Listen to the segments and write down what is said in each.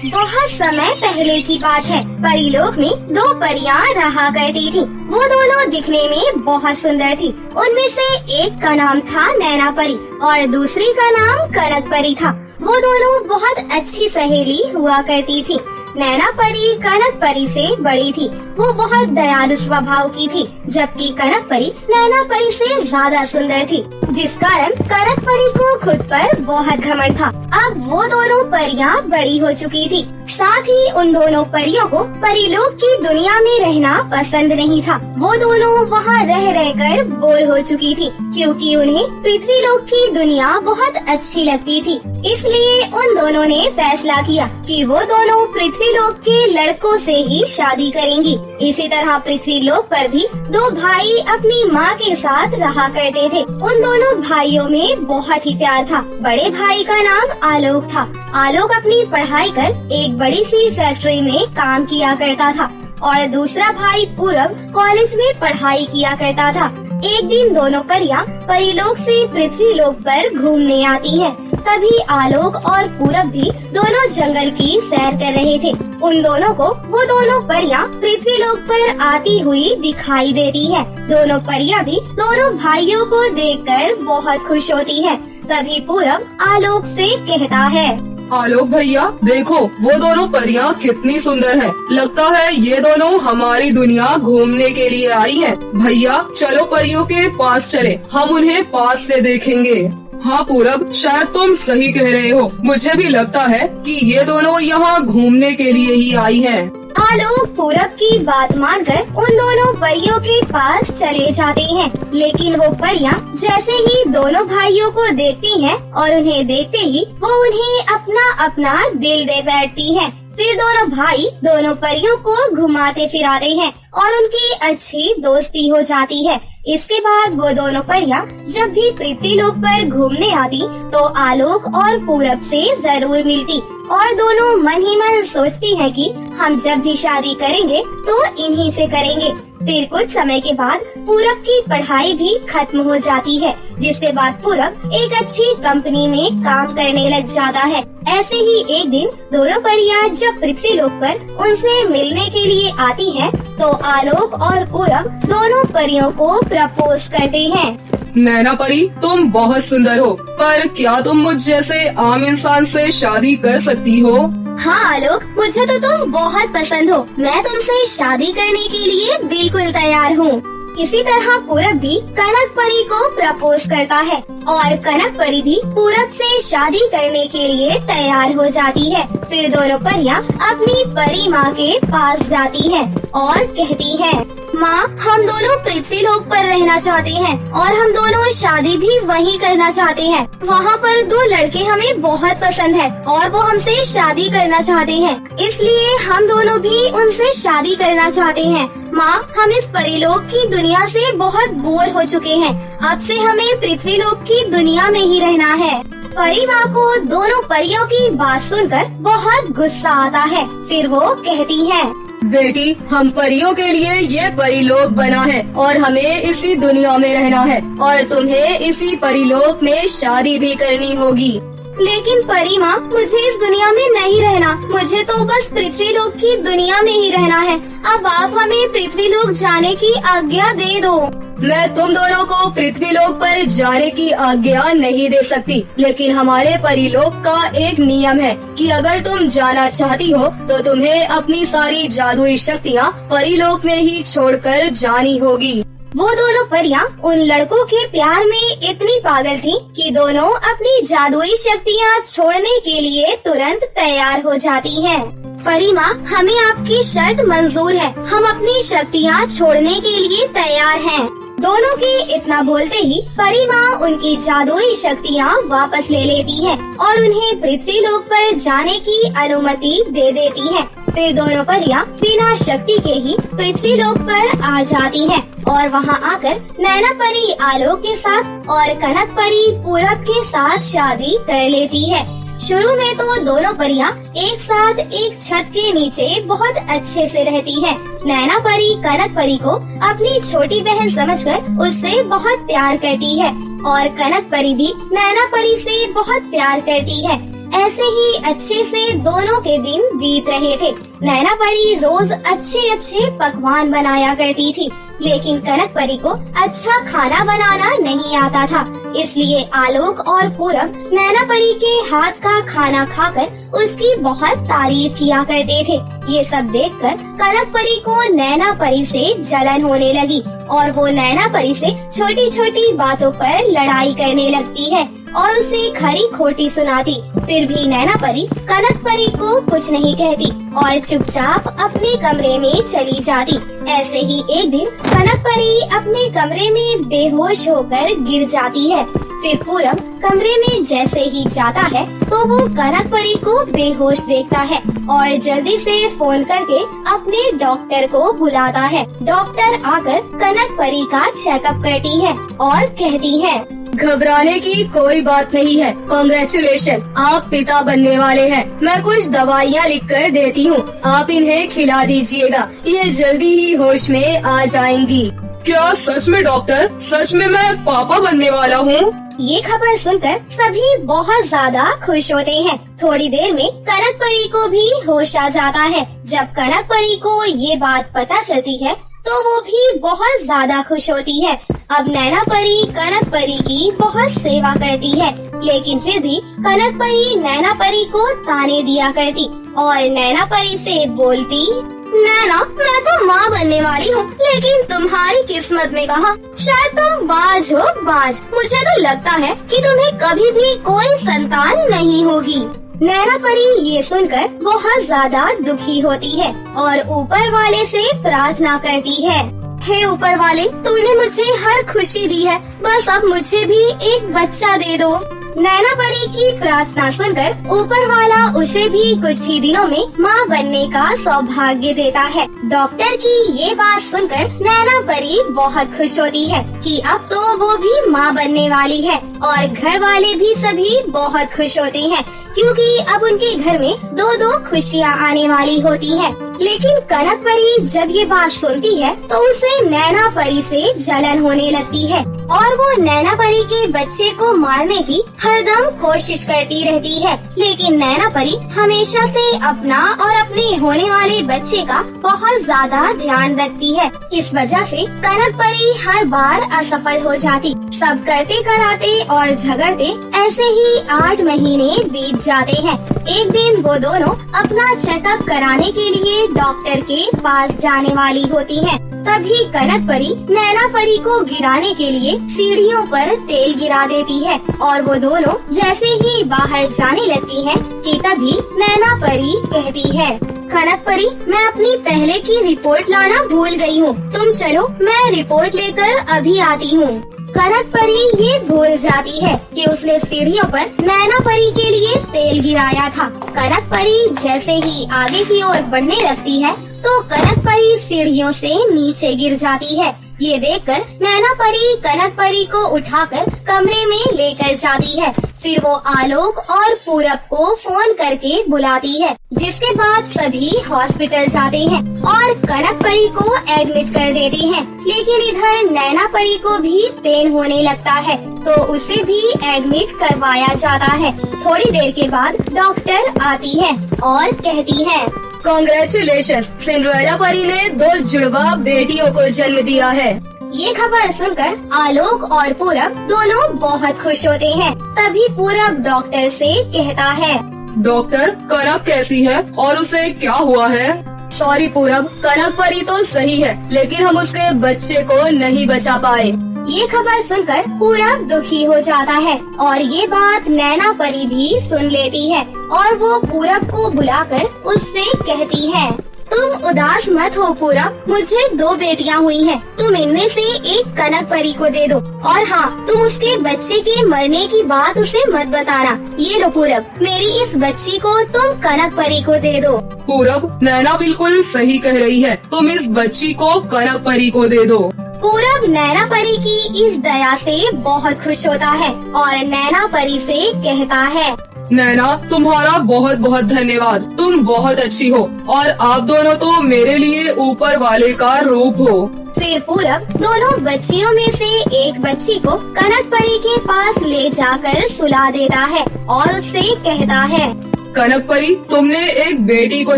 बहुत समय पहले की बात है। परीलोक में दो परियां रहा करती थी। वो दोनों दिखने में बहुत सुंदर थी। उनमें से एक का नाम था नैना परी और दूसरी का नाम कनक परी था। वो दोनों बहुत अच्छी सहेली हुआ करती थी। नैना परी कनक परी से बड़ी थी। वो बहुत दयालु स्वभाव की थी, जबकि कनक परी नैना परी से ज्यादा सुंदर थी, जिस कारण कनक परी को खुद पर बहुत घमंड था। अब वो दोनों परियां बड़ी हो चुकी थी। साथ ही उन दोनों परियों को परीलोक की दुनिया में रहना पसंद नहीं था। वो दोनों वहाँ रह रहकर बोर हो चुकी थी, क्योंकि उन्हें पृथ्वीलोक की दुनिया बहुत अच्छी लगती थी। इसलिए उन दोनों ने फैसला किया कि वो दोनों पृथ्वीलोक के लड़कों से ही शादी करेंगी। इसी तरह पृथ्वीलोक पर भी दो भाई अपनी माँ के साथ रहा करते थे। उन दोनों भाइयों में बहुत ही प्यार था। बड़े भाई का नाम आलोक था। आलोक अपनी पढ़ाई कर एक बड़ी सी फैक्ट्री में काम किया करता था और दूसरा भाई पूरब कॉलेज में पढ़ाई किया करता था। एक दिन दोनों परियां परीलोक से पृथ्वीलोक पर घूमने आती हैं। तभी आलोक और पूरब भी दोनों जंगल की सैर कर रहे थे। उन दोनों को वो दोनों परियां पृथ्वीलोक पर आती हुई दिखाई देती है। दोनों परियां भी दोनों भाइयों को देखकर बहुत खुश होती है। तभी पूरब आलोक से कहता है, आलोक भैया देखो, वो दोनों परियां कितनी सुंदर है। लगता है ये दोनों हमारी दुनिया घूमने के लिए आई हैं। भैया चलो परियों के पास चले, हम उन्हें पास से देखेंगे। हाँ पूरब, शायद तुम सही कह रहे हो। मुझे भी लगता है कि ये दोनों यहाँ घूमने के लिए ही आई हैं। आलोक पूरब की बात मानकर उन दोनों परियों के पास चले जाते हैं। लेकिन वो परियां जैसे ही दोनों भाइयों को देखती हैं और उन्हें देखते ही वो उन्हें अपना अपना दिल दे बैठती हैं। फिर दोनों भाई दोनों परियों को घुमाते फिराते हैं और उनकी अच्छी दोस्ती हो जाती है। इसके बाद वो दोनों परियां जब भी पृथ्वीलोक पर घूमने आती तो आलोक और पूरब से जरूर मिलती और दोनों मन ही मन सोचती है कि हम जब भी शादी करेंगे तो इन्हीं से करेंगे। फिर कुछ समय के बाद पूरब की पढ़ाई भी खत्म हो जाती है, जिसके बाद पूरब एक अच्छी कंपनी में काम करने लग जाता है। ऐसे ही एक दिन दोनों परियां जब पृथ्वीलोक पर उनसे मिलने के लिए आती हैं, तो आलोक और पूरब दोनों परियों को प्रपोज करते हैं। नैना परी, तुम बहुत सुंदर हो, पर क्या तुम मुझ जैसे आम इंसान से शादी कर सकती हो? हाँ आलोक, मुझे तो तुम बहुत पसंद हो। मैं तुमसे शादी करने के लिए बिल्कुल तैयार हूँ। इसी तरह पूरब भी कनक परी को प्रपोज करता है और कनक परी भी पूरब से शादी करने के लिए तैयार हो जाती है। फिर दोनों परियां अपनी परी माँ के पास जाती हैं और कहती हैं, माँ हम दोनों पृथ्वीलोक पर रहना चाहते हैं और हम दोनों शादी भी वहीं करना चाहते हैं। वहाँ पर दो लड़के हमें बहुत पसंद है और वो हमसे शादी करना चाहते हैं, इसलिए हम दोनों भी उनसे शादी करना चाहते हैं। माँ हम इस परीलोक की दुनिया से बहुत बोर हो चुके हैं। अब से हमें पृथ्वीलोक की दुनिया में ही रहना है। परी माँ को दोनों परियों की बात सुनकर बहुत गुस्सा आता है। फिर वो कहती है, बेटी हम परियों के लिए ये परीलोक बना है और हमें इसी दुनिया में रहना है और तुम्हें इसी परीलोक में शादी भी करनी होगी। लेकिन परी माँ मुझे इस दुनिया में नहीं रहना, मुझे तो बस पृथ्वीलोक की दुनिया में ही रहना है। अब आप हमें पृथ्वीलोक जाने की आज्ञा दे दो। मैं तुम दोनों को पृथ्वीलोक पर जाने की आज्ञा नहीं दे सकती, लेकिन हमारे परीलोक का एक नियम है कि अगर तुम जाना चाहती हो तो तुम्हें अपनी सारी जादुई शक्तियाँ परीलोक में ही छोड़कर जानी होगी। वो दोनों परियां उन लड़कों के प्यार में इतनी पागल थीं कि दोनों अपनी जादुई शक्तियाँ छोड़ने के लिए तुरंत तैयार हो जाती हैं। परी माँ हमें आपकी शर्त मंजूर है, हम अपनी शक्तियाँ छोड़ने के लिए तैयार हैं। दोनों के इतना बोलते ही परी माँ उनकी जादुई शक्तियाँ वापस ले लेती है और उन्हें पृथ्वीलोक पर जाने की अनुमति दे देती है। फिर दोनों परियां बिना शक्ति के ही पृथ्वीलोक पर आ जाती हैं और वहां आकर नैना परी आलोक के साथ और कनक परी पूरब के साथ शादी कर लेती है। शुरू में तो दोनों परियां एक साथ एक छत के नीचे बहुत अच्छे से रहती हैं। नैना परी कनक परी को अपनी छोटी बहन समझकर उससे बहुत प्यार करती है और कनक परी भी नैना परी से बहुत प्यार करती है। ऐसे ही अच्छे से दोनों के दिन बीत रहे थे। नैना परी रोज अच्छे अच्छे पकवान बनाया करती थी, लेकिन कनक परी को अच्छा खाना बनाना नहीं आता था। इसलिए आलोक और पूरब नैना परी के हाथ का खाना खाकर उसकी बहुत तारीफ किया करते थे। ये सब देखकर कनक परी को नैना परी से जलन होने लगी और वो नैना परी से छोटी छोटी बातों पर लड़ाई करने लगती है और उसे खरी खोटी सुनाती। फिर भी नैना परी कनक परी को कुछ नहीं कहती और चुपचाप अपने कमरे में चली जाती। ऐसे ही एक दिन कनक परी अपने कमरे में बेहोश होकर गिर जाती है। फिर पूरब कमरे में जैसे ही जाता है तो वो कनक परी को बेहोश देखता है और जल्दी से फोन करके अपने डॉक्टर को बुलाता है। डॉक्टर आकर कनक परी का चेकअप करती है और कहती है, घबराने की कोई बात नहीं है। कांग्रेचुलेशन, आप पिता बनने वाले हैं। मैं कुछ दवाइयाँ लिख कर देती हूँ, आप इन्हें खिला दीजिएगा, ये जल्दी ही होश में आ जाएंगी। क्या सच में डॉक्टर? सच में मैं पापा बनने वाला हूँ? ये खबर सुनकर सभी बहुत ज्यादा खुश होते हैं। थोड़ी देर में कनक परी को भी होश आ जाता है। जब कनक परी को ये बात पता चलती है तो वो भी बहुत ज्यादा खुश होती है। अब नैना परी कनक परी की बहुत सेवा करती है, लेकिन फिर भी कनक परी नैना परी को ताने दिया करती और नैना परी से बोलती, नैना, मैं तो माँ बनने वाली हूँ, लेकिन तुम्हारी किस्मत में कहा, शायद तुम बाज हो बाज। मुझे तो लगता है कि तुम्हें कभी भी कोई संतान नहीं होगी। नैना परी ये सुनकर बहुत ज्यादा दुखी होती है और ऊपर वाले से प्रार्थना करती है, हे ऊपर वाले, तूने मुझे हर खुशी दी है, बस अब मुझे भी एक बच्चा दे दो। नैना परी की प्रार्थना सुनकर ऊपर वाला उसे भी कुछ ही दिनों में माँ बनने का सौभाग्य देता है। डॉक्टर की ये बात सुनकर नैना परी बहुत खुश होती है कि अब तो वो भी माँ बनने वाली है और घर वाले भी सभी बहुत खुश होते हैं क्योंकि अब उनके घर में दो दो खुशियाँ आने वाली होती हैं। लेकिन कनक परी जब ये बात सुनती है तो उसे नैना परी से जलन होने लगती है और वो नैना परी के बच्चे को मारने की हरदम कोशिश करती रहती है। लेकिन नैना परी हमेशा से अपना और अपने होने वाले बच्चे का बहुत ज्यादा ध्यान रखती है। इस वजह से कनक परी हर बार असफल हो जाती। सब करते कराते और झगड़ते ऐसे ही 8 महीने बीत जाते हैं। एक दिन वो दोनों अपना चेकअप कराने के लिए डॉक्टर के पास जाने वाली होती हैं। तभी कनक परी नैना परी को गिराने के लिए सीढ़ियों पर तेल गिरा देती है और वो दोनों जैसे ही बाहर जाने लगती हैं कि तभी नैना परी कहती है, कनक परी, मैं अपनी पहले की रिपोर्ट लाना भूल गई हूँ, तुम चलो, मैं रिपोर्ट लेकर अभी आती हूँ। कनक परी ये भूल जाती है कि उसने सीढ़ियों पर नैना परी के लिए तेल गिराया था। कनक परी जैसे ही आगे की ओर बढ़ने लगती है तो कनक परी सीढ़ियों से नीचे गिर जाती है। ये देखकर नैना परी कनक परी को उठाकर कमरे में लेकर जाती है। फिर वो आलोक और पूरब को फोन करके बुलाती है, जिसके बाद सभी हॉस्पिटल जाते हैं और कनक परी को एडमिट कर देते हैं। लेकिन इधर नैना परी को भी पेन होने लगता है तो उसे भी एडमिट करवाया जाता है। थोड़ी देर के बाद डॉक्टर आती है और कहती है, कांग्रेचुलेशन, सिंड्रेला परी ने 2 जुड़वा बेटियों को जन्म दिया है। ये खबर सुनकर आलोक और पूरब दोनों बहुत खुश होते हैं। तभी पूरब डॉक्टर से कहता है, डॉक्टर, कनक कैसी है और उसे क्या हुआ है? सॉरी पूरब, कनक परी तो सही है, लेकिन हम उसके बच्चे को नहीं बचा पाए। ये खबर सुनकर पूरब दुखी हो जाता है और ये बात नैना परी भी सुन लेती है और वो पूरब को बुलाकर उससे कहती है, तुम उदास मत हो पूरब, मुझे 2 बेटियां हुई हैं, तुम इनमें से एक कनक परी को दे दो और हाँ, तुम उसके बच्चे के मरने की बात उसे मत बताना। ये लो पूरब, मेरी इस बच्ची को तुम कनक परी को दे दो। पूरब, नैना बिल्कुल सही कह रही है, तुम इस बच्ची को कनक परी को दे दो। पूरब नैना परी की इस दया से बहुत खुश होता है और नैना परी से कहता है, नैना, तुम्हारा बहुत बहुत धन्यवाद, तुम बहुत अच्छी हो और आप दोनों तो मेरे लिए ऊपर वाले का रूप हो। फिर पूरब दोनों बच्चियों में से एक बच्ची को कनक परी के पास ले जाकर सुला देता है और उससे कहता है, कनक परी, तुमने एक बेटी को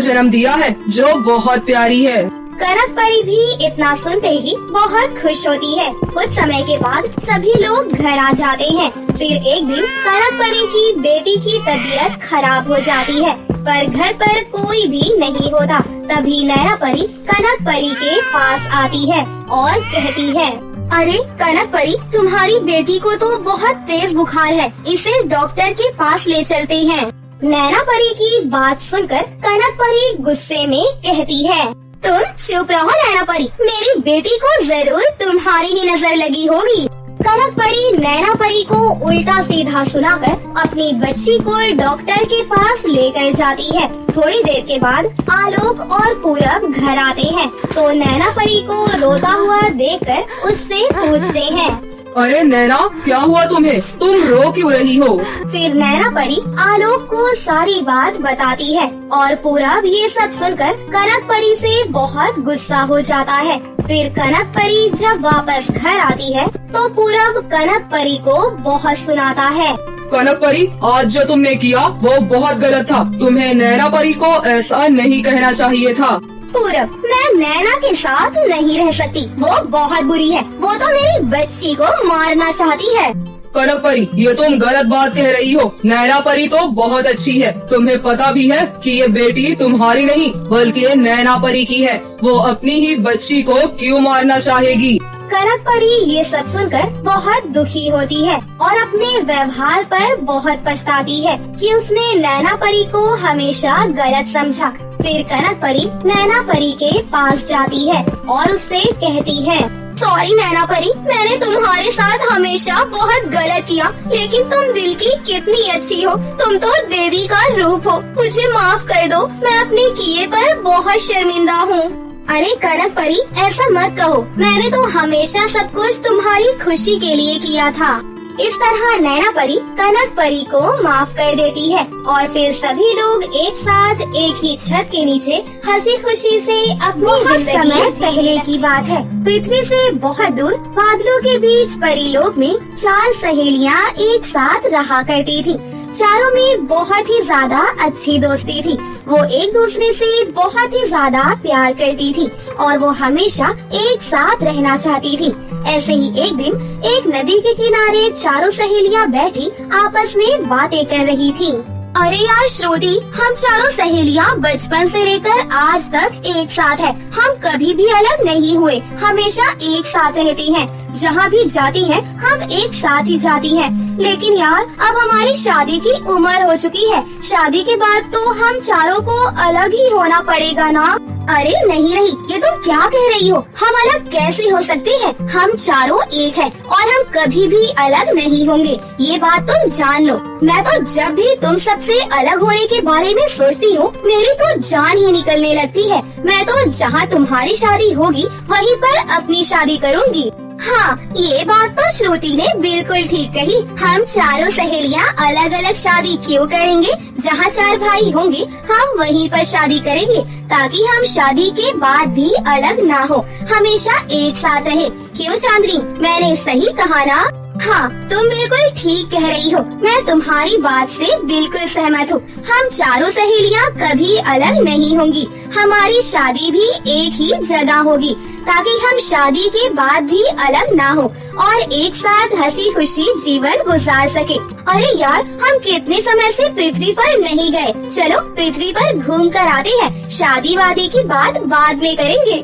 जन्म दिया है जो बहुत प्यारी है। कनक परी भी इतना सुनते ही बहुत खुश होती है। कुछ समय के बाद सभी लोग घर आ जाते हैं। फिर एक दिन कनक परी की बेटी की तबीयत खराब हो जाती है, पर घर पर कोई भी नहीं होता। तभी नैना परी कनक परी के पास आती है और कहती है, अरे कनक परी, तुम्हारी बेटी को तो बहुत तेज बुखार है, इसे डॉक्टर के पास ले चलते हैं। नैना परी की बात सुनकर कनक परी गुस्से में कहती है, तुम चुप रहो नैना परी, मेरी बेटी को जरूर तुम्हारी ही नजर लगी होगी। कनक परी नैना परी को उल्टा सीधा सुनाकर अपनी बच्ची को डॉक्टर के पास लेकर जाती है। थोड़ी देर के बाद आलोक और पूरब घर आते हैं तो नैना परी को रोता हुआ देखकर उससे पूछते हैं, अरे नैना, क्या हुआ तुम्हें? तुम रो क्यों रही हो? फिर नैना परी आलोक को सारी बात बताती है और पूरब ये सब सुनकर कनक परी से बहुत गुस्सा हो जाता है। फिर कनक परी जब वापस घर आती है तो पूरब कनक परी को बहुत सुनाता है, कनक परी, आज जो तुमने किया वो बहुत गलत था। तुम्हें नैना परी को ऐसा नहीं कहना चाहिए था। पूरब, मैं नैना के साथ नहीं रह सकती, वो बहुत बुरी है, वो तो मेरी बच्ची को मारना चाहती है। कनक परी, ये तुम गलत बात कह रही हो। नैना परी तो बहुत अच्छी है। तुम्हें पता भी है कि ये बेटी तुम्हारी नहीं बल्कि नैना परी की है। वो अपनी ही बच्ची को क्यों मारना चाहेगी? कनक परी ये सब सुनकर बहुत दुखी होती है और अपने व्यवहार पर बहुत पछताती है कि उसने नैना परी को हमेशा गलत समझा। फिर कनक परी नैना परी के पास जाती है और उससे कहती है, सॉरी नैना परी, मैंने तुम्हारे साथ हमेशा बहुत गलत किया, लेकिन तुम दिल की कितनी अच्छी हो, तुम तो देवी का रूप हो, मुझे माफ कर दो, मैं अपने किए पर बहुत शर्मिंदा हूँ। अरे कनक परी, ऐसा मत कहो, मैंने तो हमेशा सब कुछ तुम्हारी खुशी के लिए किया था। इस तरह नैना परी कनक परी को माफ कर देती है और फिर सभी लोग एक साथ एक ही छत के नीचे हंसी खुशी से अपनी जिंदगी पहले की बात है। पृथ्वी से बहुत दूर बादलों के बीच परीलोक में 4 सहेलियां एक साथ रहा करती थी। चारों में बहुत ही ज्यादा अच्छी दोस्ती थी। वो एक दूसरे से बहुत ही ज्यादा प्यार करती थी और वो हमेशा एक साथ रहना चाहती थी। ऐसे ही एक दिन एक नदी के किनारे चारों सहेलियां बैठी आपस में बातें कर रही थी। अरे यार श्रुति, हम चारों सहेलियां बचपन से लेकर आज तक एक साथ है। हम कभी भी अलग नहीं हुए, हमेशा एक साथ रहती हैं। जहाँ भी जाती हैं, हम एक साथ ही जाती हैं। लेकिन यार अब हमारी शादी की उम्र हो चुकी है, शादी के बाद तो हम चारों को अलग ही होना पड़ेगा ना। अरे नहीं, ये तुम क्या कह रही हो? हम अलग कैसे हो सकते हैं? हम चारों एक हैं और हम कभी भी अलग नहीं होंगे, ये बात तुम जान लो। मैं तो जब भी तुम सबसे अलग होने के बारे में सोचती हूँ, मेरी तो जान ही निकलने लगती है। मैं तो जहाँ तुम्हारी शादी होगी वहीं पर अपनी शादी करूँगी। हाँ, ये बात तो श्रुति ने बिल्कुल ठीक कही। हम चारों सहेलियां अलग अलग शादी क्यों करेंगे? जहाँ 4 भाई होंगे हम वहीं पर शादी करेंगे ताकि हम शादी के बाद भी अलग ना हो, हमेशा एक साथ रहे। क्यों चांदनी, मैंने सही कहा ना? हाँ, तुम बिल्कुल ठीक कह रही हो, मैं तुम्हारी बात से बिल्कुल सहमत हूँ। हम चारों सहेलियां कभी अलग नहीं होंगी, हमारी शादी भी एक ही जगह होगी ताकि हम शादी के बाद भी अलग ना हो और एक साथ हंसी खुशी जीवन गुजार सके। अरे यार, हम कितने समय से पृथ्वी पर नहीं गए, चलो पृथ्वी पर घूम कर आते हैं, शादी वादी की बात बाद में करेंगे।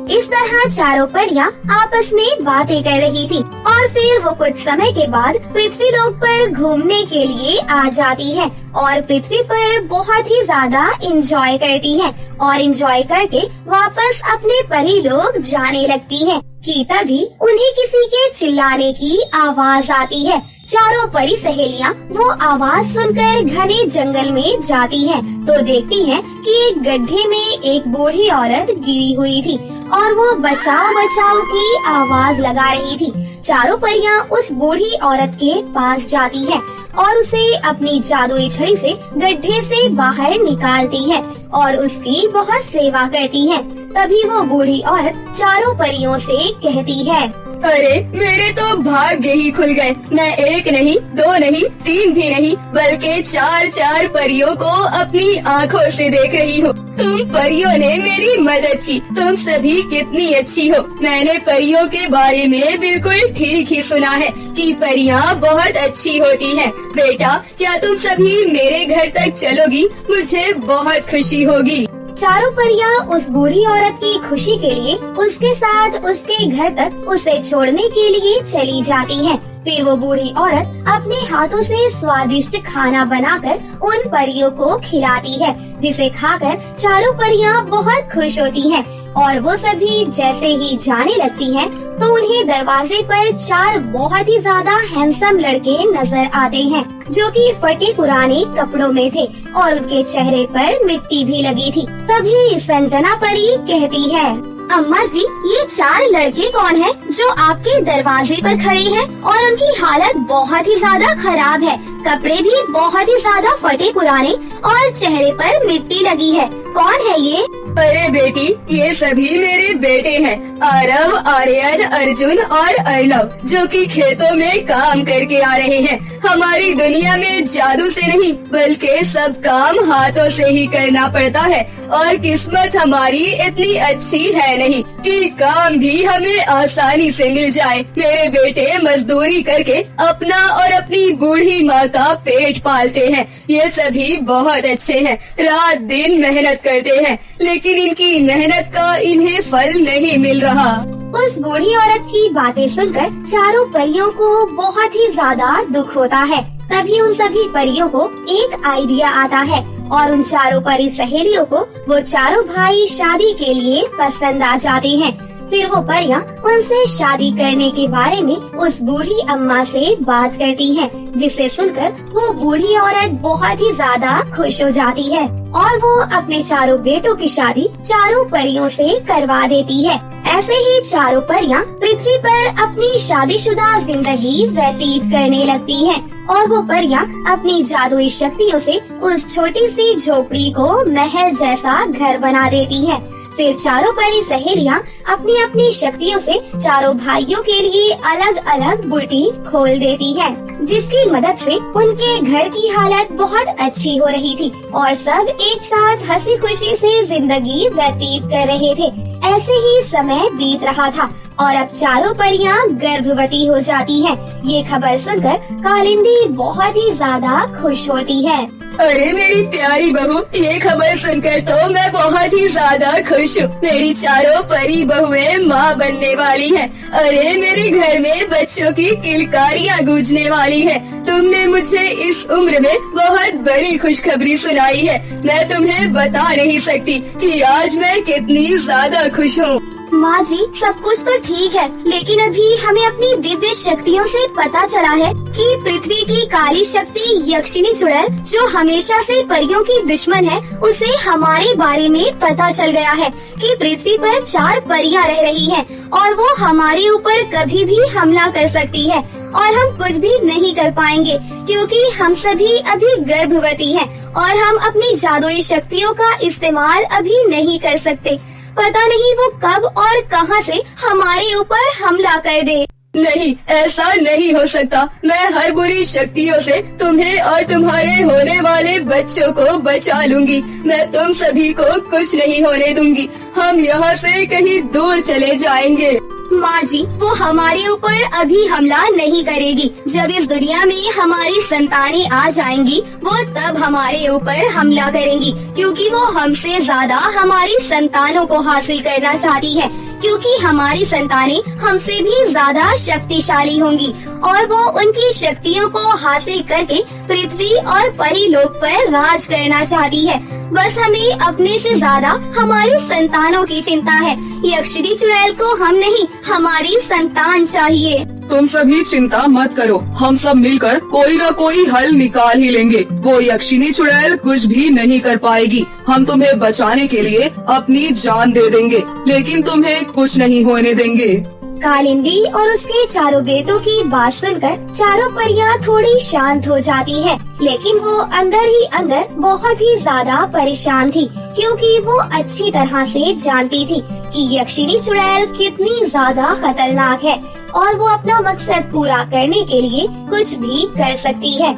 इस तरह चारों परियां आपस में बातें कर रही थी और फिर वो कुछ समय के बाद पृथ्वी लोक पर घूमने के लिए आ जाती है और पृथ्वी पर बहुत ही ज्यादा एंजॉय करती है और एंजॉय करके वापस अपने परी लोग जाने लगती हैं कि तभी उन्हें किसी के चिल्लाने की आवाज आती है। चारों परी सहेलियां वो आवाज सुनकर घने जंगल में जाती हैं, तो देखती हैं कि एक गड्ढे में एक बूढ़ी औरत गिरी हुई थी और वो बचाओ बचाओ की आवाज लगा रही थी। चारों परियां उस बूढ़ी औरत के पास जाती हैं और उसे अपनी जादुई छड़ी से गड्ढे से बाहर निकालती हैं और उसकी बहुत सेवा करती हैं। तभी वो बूढ़ी औरत चारों परियों से कहती है, अरे मेरे तो भाग्य ही खुल गए। मैं एक नहीं, दो नहीं, तीन भी नहीं, बल्कि चार परियों को अपनी आँखों से देख रही हूँ। तुम परियों ने मेरी मदद की। तुम सभी कितनी अच्छी हो। मैंने परियों के बारे में बिल्कुल ठीक ही सुना है कि परियां बहुत अच्छी होती हैं। बेटा, क्या तुम सभी मेरे घर तक चलोगी? मुझे बहुत खुशी होगी। चारों परियां उस बूढ़ी औरत की खुशी के लिए उसके साथ उसके घर तक उसे छोड़ने के लिए चली जाती हैं। फिर वो बूढ़ी औरत अपने हाथों से स्वादिष्ट खाना बनाकर उन परियों को खिलाती है, जिसे खाकर चारों परियां बहुत खुश होती हैं और वो सभी जैसे ही जाने लगती हैं, तो उन्हें दरवाजे पर चार बहुत ही ज्यादा हैंडसम लड़के नजर आते हैं, जो कि फटे पुराने कपड़ों में थे और उनके चेहरे पर मिट्टी भी लगी थी। तभी संजना परी कहती है, अम्मा जी, ये चार लड़के कौन हैं जो आपके दरवाजे पर खड़े हैं और उनकी हालत बहुत ही ज्यादा खराब है। कपड़े भी बहुत ही ज्यादा फटे पुराने और चेहरे पर मिट्टी लगी है। कौन है ये? अरे बेटी, ये सभी मेरे बेटे हैं, आरव, आर्यन, अर्जुन और अर्णव, जो कि खेतों में काम करके आ रहे हैं। हमारी दुनिया में जादू से नहीं, बल्कि सब काम हाथों से ही करना पड़ता है और किस्मत हमारी इतनी अच्छी है नहीं कि काम भी हमें आसानी से मिल जाए। मेरे बेटे मजदूरी करके अपना और अपनी बूढ़ी माँ का पेट पालते हैं। ये सभी बहुत अच्छे हैं, रात दिन मेहनत करते हैं, लेकिन इनकी मेहनत का इन्हें फल नहीं मिल रहा। उस बूढ़ी औरत की बातें सुनकर चारों परियों को बहुत ही ज्यादा दुख होता है। तभी उन सभी परियों को एक आइडिया आता है और उन चारों परी सहेलियों को वो चारों भाई शादी के लिए पसंद आ जाते हैं। फिर वो परियां उनसे शादी करने के बारे में उस बूढ़ी अम्मा से बात करती हैं, जिसे सुनकर वो बूढ़ी औरत बहुत ही ज्यादा खुश हो जाती है और वो अपने चारों बेटों की शादी चारों परियों से करवा देती है। ऐसे ही चारों परियां पृथ्वी पर अपनी शादीशुदा जिंदगी व्यतीत करने लगती हैं और वो परियां अपनी जादुई शक्तियों से उस छोटी सी झोपड़ी को महल जैसा घर बना देती हैं। फिर चारों परी सहेलियां अपनी अपनी शक्तियों से चारों भाइयों के लिए अलग अलग बुटीक खोल देती हैं, जिसकी मदद से उनके घर की हालत बहुत अच्छी हो रही थी और सब एक साथ हंसी खुशी से जिंदगी व्यतीत कर रहे थे। ऐसे ही समय बीत रहा था और अब चारों परियां गर्भवती हो जाती हैं। ये खबर सुनकर कालिंदी बहुत ही ज्यादा खुश होती है। अरे मेरी प्यारी बहू, ये खबर सुनकर तो मैं बहुत ही ज्यादा खुश हूँ। मेरी चारों परी बहुएं माँ बनने वाली हैं। अरे मेरे घर में बच्चों की किलकारियाँ गूंजने वाली हैं। तुमने मुझे इस उम्र में बहुत बड़ी खुशखबरी सुनाई है। मैं तुम्हें बता नहीं सकती कि आज मैं कितनी ज्यादा खुश हूँ। माँ जी, सब कुछ तो ठीक है, लेकिन अभी हमें अपनी दिव्य शक्तियों से पता चला है कि पृथ्वी की काली शक्ति यक्षिनी चुड़ैल, जो हमेशा से परियों की दुश्मन है, उसे हमारे बारे में पता चल गया है कि पृथ्वी पर 4 परियां रह रही हैं और वो हमारे ऊपर कभी भी हमला कर सकती है और हम कुछ भी नहीं कर पाएंगे क्योंकि हम सभी अभी गर्भवती हैं और हम अपनी जादुई शक्तियों का इस्तेमाल अभी नहीं कर सकते। पता नहीं वो कब और कहां से हमारे ऊपर हमला कर दे। नहीं, ऐसा नहीं हो सकता। मैं हर बुरी शक्तियों से तुम्हें और तुम्हारे होने वाले बच्चों को बचा लूंगी। मैं तुम सभी को कुछ नहीं होने दूंगी। हम यहाँ से कहीं दूर चले जाएंगे। माँ जी, वो हमारे ऊपर अभी हमला नहीं करेगी। जब इस दुनिया में हमारी संतानें आ जाएंगी, वो तब हमारे ऊपर हमला करेंगी, क्योंकि वो हमसे ज्यादा हमारी संतानों को हासिल करना चाहती है, क्योंकि हमारी संतानें हमसे भी ज्यादा शक्तिशाली होंगी और वो उनकी शक्तियों को हासिल करके पृथ्वी और परीलोक पर राज करना चाहती है। बस हमें अपने से ज्यादा हमारी संतानों की चिंता है। यक्षिनी चुड़ैल को हम नहीं, हमारी संतान चाहिए। तुम सभी चिंता मत करो, हम सब मिलकर कोई न कोई हल निकाल ही लेंगे। वो यक्षिणी चुड़ैल कुछ भी नहीं कर पाएगी। हम तुम्हें बचाने के लिए अपनी जान दे देंगे, लेकिन तुम्हें कुछ नहीं होने देंगे। कालिंदी और उसके चारों बेटों की बात सुनकर चारों परियां थोड़ी शांत हो जाती है, लेकिन वो अंदर ही अंदर बहुत ही ज्यादा परेशान थी, क्योंकि वो अच्छी तरह से जानती थी कि यक्षिणी चुड़ैल कितनी ज्यादा खतरनाक है और वो अपना मकसद पूरा करने के लिए कुछ भी कर सकती है।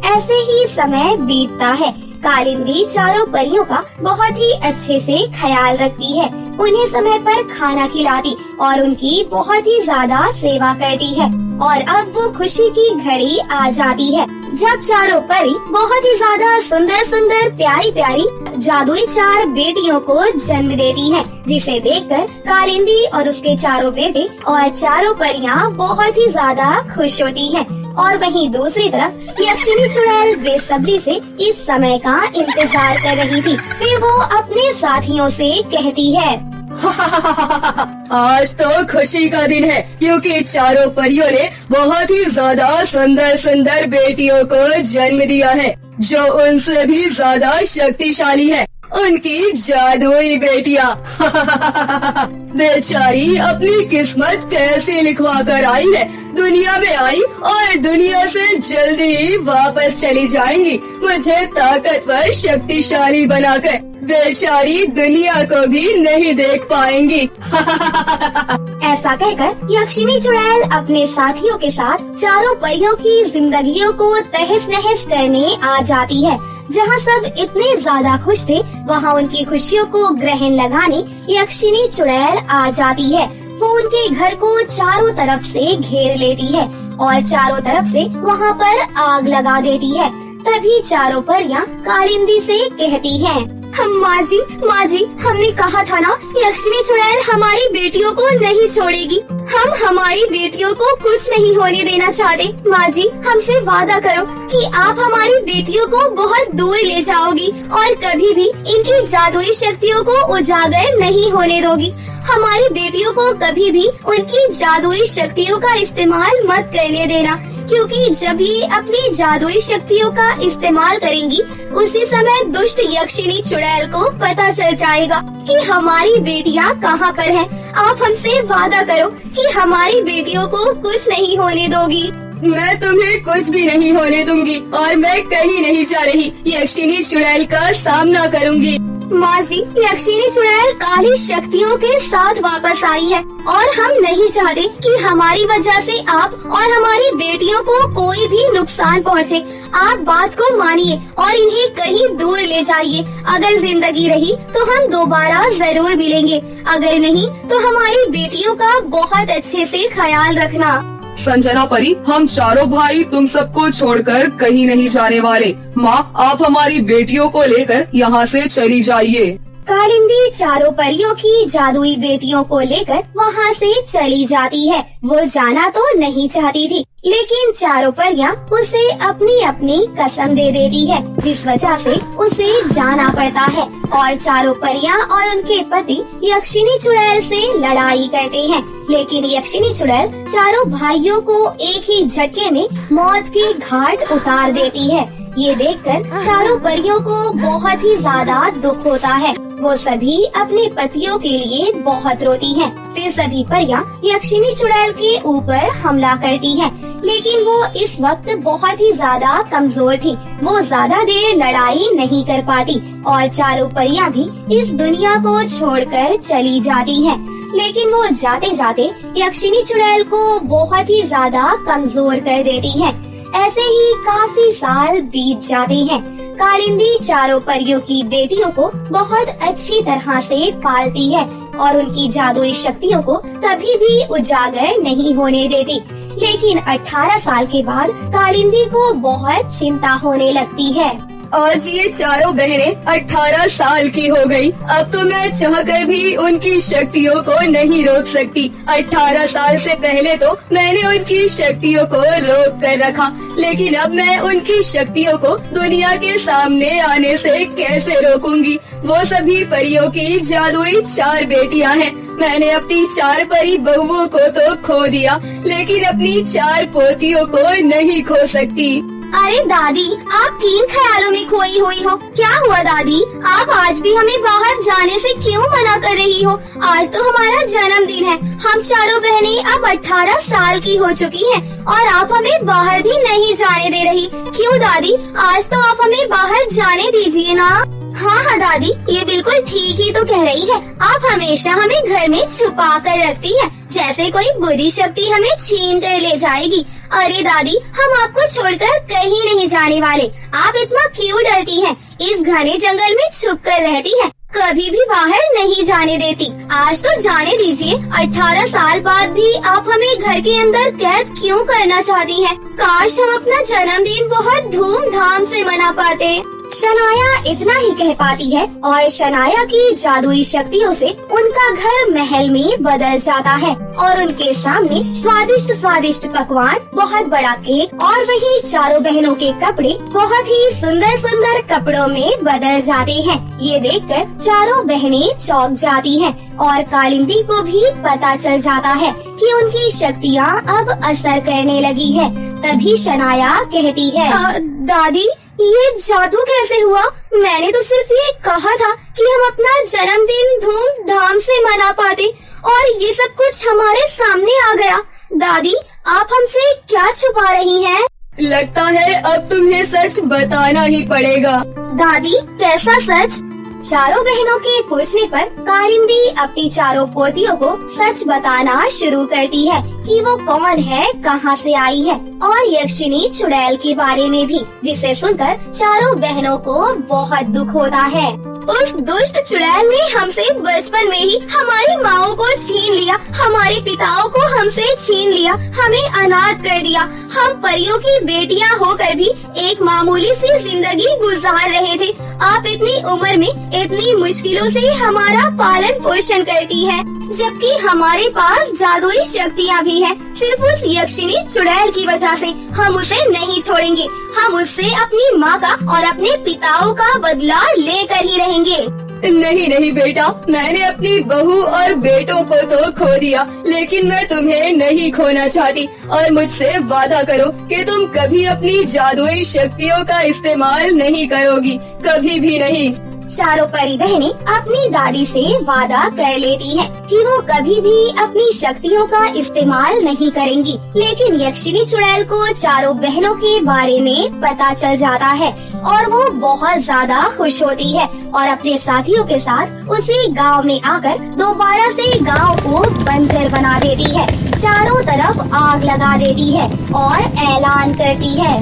ऐसे ही समय बीतता है। कालिंदी चारों परियों का बहुत ही अच्छे से ख्याल रखती है, उन्हें समय पर खाना खिलाती और उनकी बहुत ही ज्यादा सेवा करती है। और अब वो खुशी की घड़ी आ जाती है जब चारों परी बहुत ही ज्यादा सुंदर सुंदर प्यारी प्यारी जादुई 4 बेटियों को जन्म देती हैं, जिसे देखकर कालिंदी और उसके चारों बेटे और चारों परियां बहुत ही ज्यादा खुश होती हैं। और वहीं दूसरी तरफ यक्षिणी चुड़ैल बेसब्री से इस समय का इंतजार कर रही थी। फिर वो अपने साथियों से कहती है, आज तो खुशी का दिन है, क्योंकि चारों परियों ने बहुत ही ज्यादा सुंदर सुंदर बेटियों को जन्म दिया है, जो उनसे भी ज्यादा शक्तिशाली है। उनकी जादुई बेटियां। बेचारी अपनी किस्मत कैसे लिखवा कर आई है, दुनिया में आई और दुनिया से जल्दी ही वापस चली जाएंगी, मुझे ताकतवर शक्तिशाली बनाकर। बेचारी दुनिया को भी नहीं देख पाएंगी। ऐसा कहकर यक्षिणी चुड़ैल अपने साथियों के साथ चारों परियों की जिंदगियों को तहस नहस करने आ जाती है। जहाँ सब इतने ज्यादा खुश थे, वहाँ उनकी खुशियों को ग्रहण लगाने यक्षिणी चुड़ैल आ जाती है। वो उनके घर को चारों तरफ से घेर लेती है और चारों तरफ से वहाँ पर आग लगा देती है। तभी चारों परियां कालिंदी से कहती हैं, माँ जी, हमने कहा था ना, यक्षिणी चुड़ैल हमारी बेटियों को नहीं छोड़ेगी। हम हमारी बेटियों को कुछ नहीं होने देना चाहते। माँ जी, हमसे वादा करो कि आप हमारी बेटियों को बहुत दूर ले जाओगी और कभी भी इनकी जादुई शक्तियों को उजागर नहीं होने दोगी। हमारी बेटियों को कभी भी उनकी जादुई शक्तियों का इस्तेमाल मत करने देना, क्योंकि जब ये अपनी जादुई शक्तियों का इस्तेमाल करेंगी, उसी समय दुष्ट यक्षिणी चुड़ैल को पता चल जाएगा कि हमारी बेटियां कहाँ पर हैं। आप हमसे वादा करो कि हमारी बेटियों को कुछ नहीं होने दोगी। मैं तुम्हें कुछ भी नहीं होने दूंगी और मैं कहीं नहीं जा रही। यक्षिणी चुड़ैल का सामना करूंगी। माँ जी, यक्षिणी चुड़ैल काली शक्तियों के साथ वापस आई है और हम नहीं चाहते कि हमारी वजह से आप और हमारी बेटियों को कोई भी नुकसान पहुँचे। आप बात को मानिए और इन्हें कहीं दूर ले जाइए। अगर जिंदगी रही तो हम दोबारा जरूर मिलेंगे, अगर नहीं तो हमारी बेटियों का बहुत अच्छे से ख्याल रखना। संजना परी, हम चारों भाई तुम सबको छोड़कर कहीं नहीं जाने वाले। माँ, आप हमारी बेटियों को लेकर यहाँ से चली जाइए। कालिंदी चारों परियों की जादुई बेटियों को लेकर वहाँ से चली जाती है। वो जाना तो नहीं चाहती थी, लेकिन चारों परियां उसे अपनी अपनी कसम दे देती है, जिस वजह से उसे जाना पड़ता है। और चारों परियां और उनके पति यक्षिणी चुड़ैल से लड़ाई करते हैं, लेकिन यक्षिणी चुड़ैल चारों भाइयों को एक ही झटके में मौत के घाट उतार देती है। ये देखकर चारों परियों को बहुत ही ज्यादा दुख होता है। वो सभी अपने पतियों के लिए बहुत रोती हैं। फिर सभी परियां यक्षिणी चुड़ैल के ऊपर हमला करती हैं, लेकिन वो इस वक्त बहुत ही ज्यादा कमजोर थी। वो ज्यादा देर लड़ाई नहीं कर पाती और चारों परियां भी इस दुनिया को छोड़कर चली जाती हैं। लेकिन वो जाते जाते यक्षिणी चुड़ैल को बहुत ही ज्यादा कमजोर कर देती है। ऐसे ही काफी साल बीत जाते हैं। कालिंदी चारों परियों की बेटियों को बहुत अच्छी तरह से पालती है और उनकी जादुई शक्तियों को कभी भी उजागर नहीं होने देती। लेकिन 18 साल के बाद कालिंदी को बहुत चिंता होने लगती है। आज ये चारों बहनें 18 साल की हो गई। अब तो मैं चाहकर भी उनकी शक्तियों को नहीं रोक सकती। 18 साल से पहले तो मैंने उनकी शक्तियों को रोक कर रखा, लेकिन अब मैं उनकी शक्तियों को दुनिया के सामने आने से कैसे रोकूंगी? वो सभी परियों की जादुई 4 बेटियां हैं। मैंने अपनी 4 परी बहुओं को तो खो दिया, लेकिन अपनी 4 पोतियों को नहीं खो सकती। अरे दादी, आप किन ख्यालों में खोई हुई हो? क्या हुआ दादी? आप आज भी हमें बाहर जाने से क्यों मना कर रही हो? आज तो हमारा जन्मदिन है। हम चारों बहनें अब 18 साल की हो चुकी हैं और आप हमें बाहर भी नहीं जाने दे रही। क्यों दादी? आज तो आप हमें बाहर जाने दीजिए ना। हाँ दादी, ये बिल्कुल ठीक ही तो कह रही है। आप हमेशा हमें घर में छुपा कर रखती है, जैसे कोई बुरी शक्ति हमें छीन कर ले जाएगी। अरे दादी, हम आपको छोड़कर कहीं नहीं जाने वाले। आप इतना क्यों डरती हैं? इस घने जंगल में छुप कर रहती हैं, कभी भी बाहर नहीं जाने देती। आज तो जाने दीजिए। 18 साल बाद भी आप हमें घर के अंदर कैद क्यों करना चाहती हैं? काश हम अपना जन्मदिन बहुत धूमधाम से मना पाते। शनाया इतना ही कह पाती है और शनाया की जादुई शक्तियों से उनका घर महल में बदल जाता है और उनके सामने स्वादिष्ट स्वादिष्ट पकवान, बहुत बड़ा केक और वही चारों बहनों के कपड़े बहुत ही सुंदर सुंदर कपड़ों में बदल जाते हैं। ये देखकर चारों बहनें चौंक जाती हैं और कालिंदी को भी पता चल जाता है कि उनकी शक्तियाँ अब असर करने लगी है। तभी शनाया कहती है, दादी, ये जादू कैसे हुआ? मैंने तो सिर्फ ये कहा था कि हम अपना जन्मदिन धूमधाम से मना पाते और ये सब कुछ हमारे सामने आ गया। दादी, आप हमसे क्या छुपा रही हैं? लगता है अब तुम्हें सच बताना ही पड़ेगा। दादी, कैसा सच? चारों बहनों के पूछने पर कालिंदी अपनी चारों पोतियों को सच बताना शुरू करती है कि वो कौन है, कहाँ से आई है और यक्षिनी चुड़ैल के बारे में भी, जिसे सुनकर चारों बहनों को बहुत दुख होता है। उस दुष्ट चुड़ैल ने हमसे बचपन में ही हमारी माँओं को छीन लिया, हमारे पिताओं को हमसे छीन लिया, हमें अनाथ कर दिया। हम परियों की बेटियां होकर भी एक मामूली सी जिंदगी गुजार रहे थे। आप इतनी उम्र में इतनी मुश्किलों से हमारा पालन पोषण करती है, जबकि हमारे पास जादुई शक्तियाँ भी हैं। सिर्फ उस यक्षिनी चुड़ैल की वजह से हम उसे नहीं छोड़ेंगे। हम उससे अपनी माँ का और अपने पिताओं का बदला लेकर ही रहेंगे। नहीं बेटा, मैंने अपनी बहू और बेटों को तो खो दिया, लेकिन मैं तुम्हें नहीं खोना चाहती और मुझसे वादा करो कि तुम कभी अपनी जादुई शक्तियों का इस्तेमाल नहीं करोगी, कभी भी नहीं। चारों परी बहनें अपनी दादी से वादा कर लेती हैं कि वो कभी भी अपनी शक्तियों का इस्तेमाल नहीं करेंगी, लेकिन यक्षिनी चुड़ैल को चारों बहनों के बारे में पता चल जाता है और वो बहुत ज्यादा खुश होती है और अपने साथियों के साथ उसी गांव में आकर दोबारा से गांव को बंजर बना देती है, चारों तरफ आग लगा देती है और ऐलान करती है,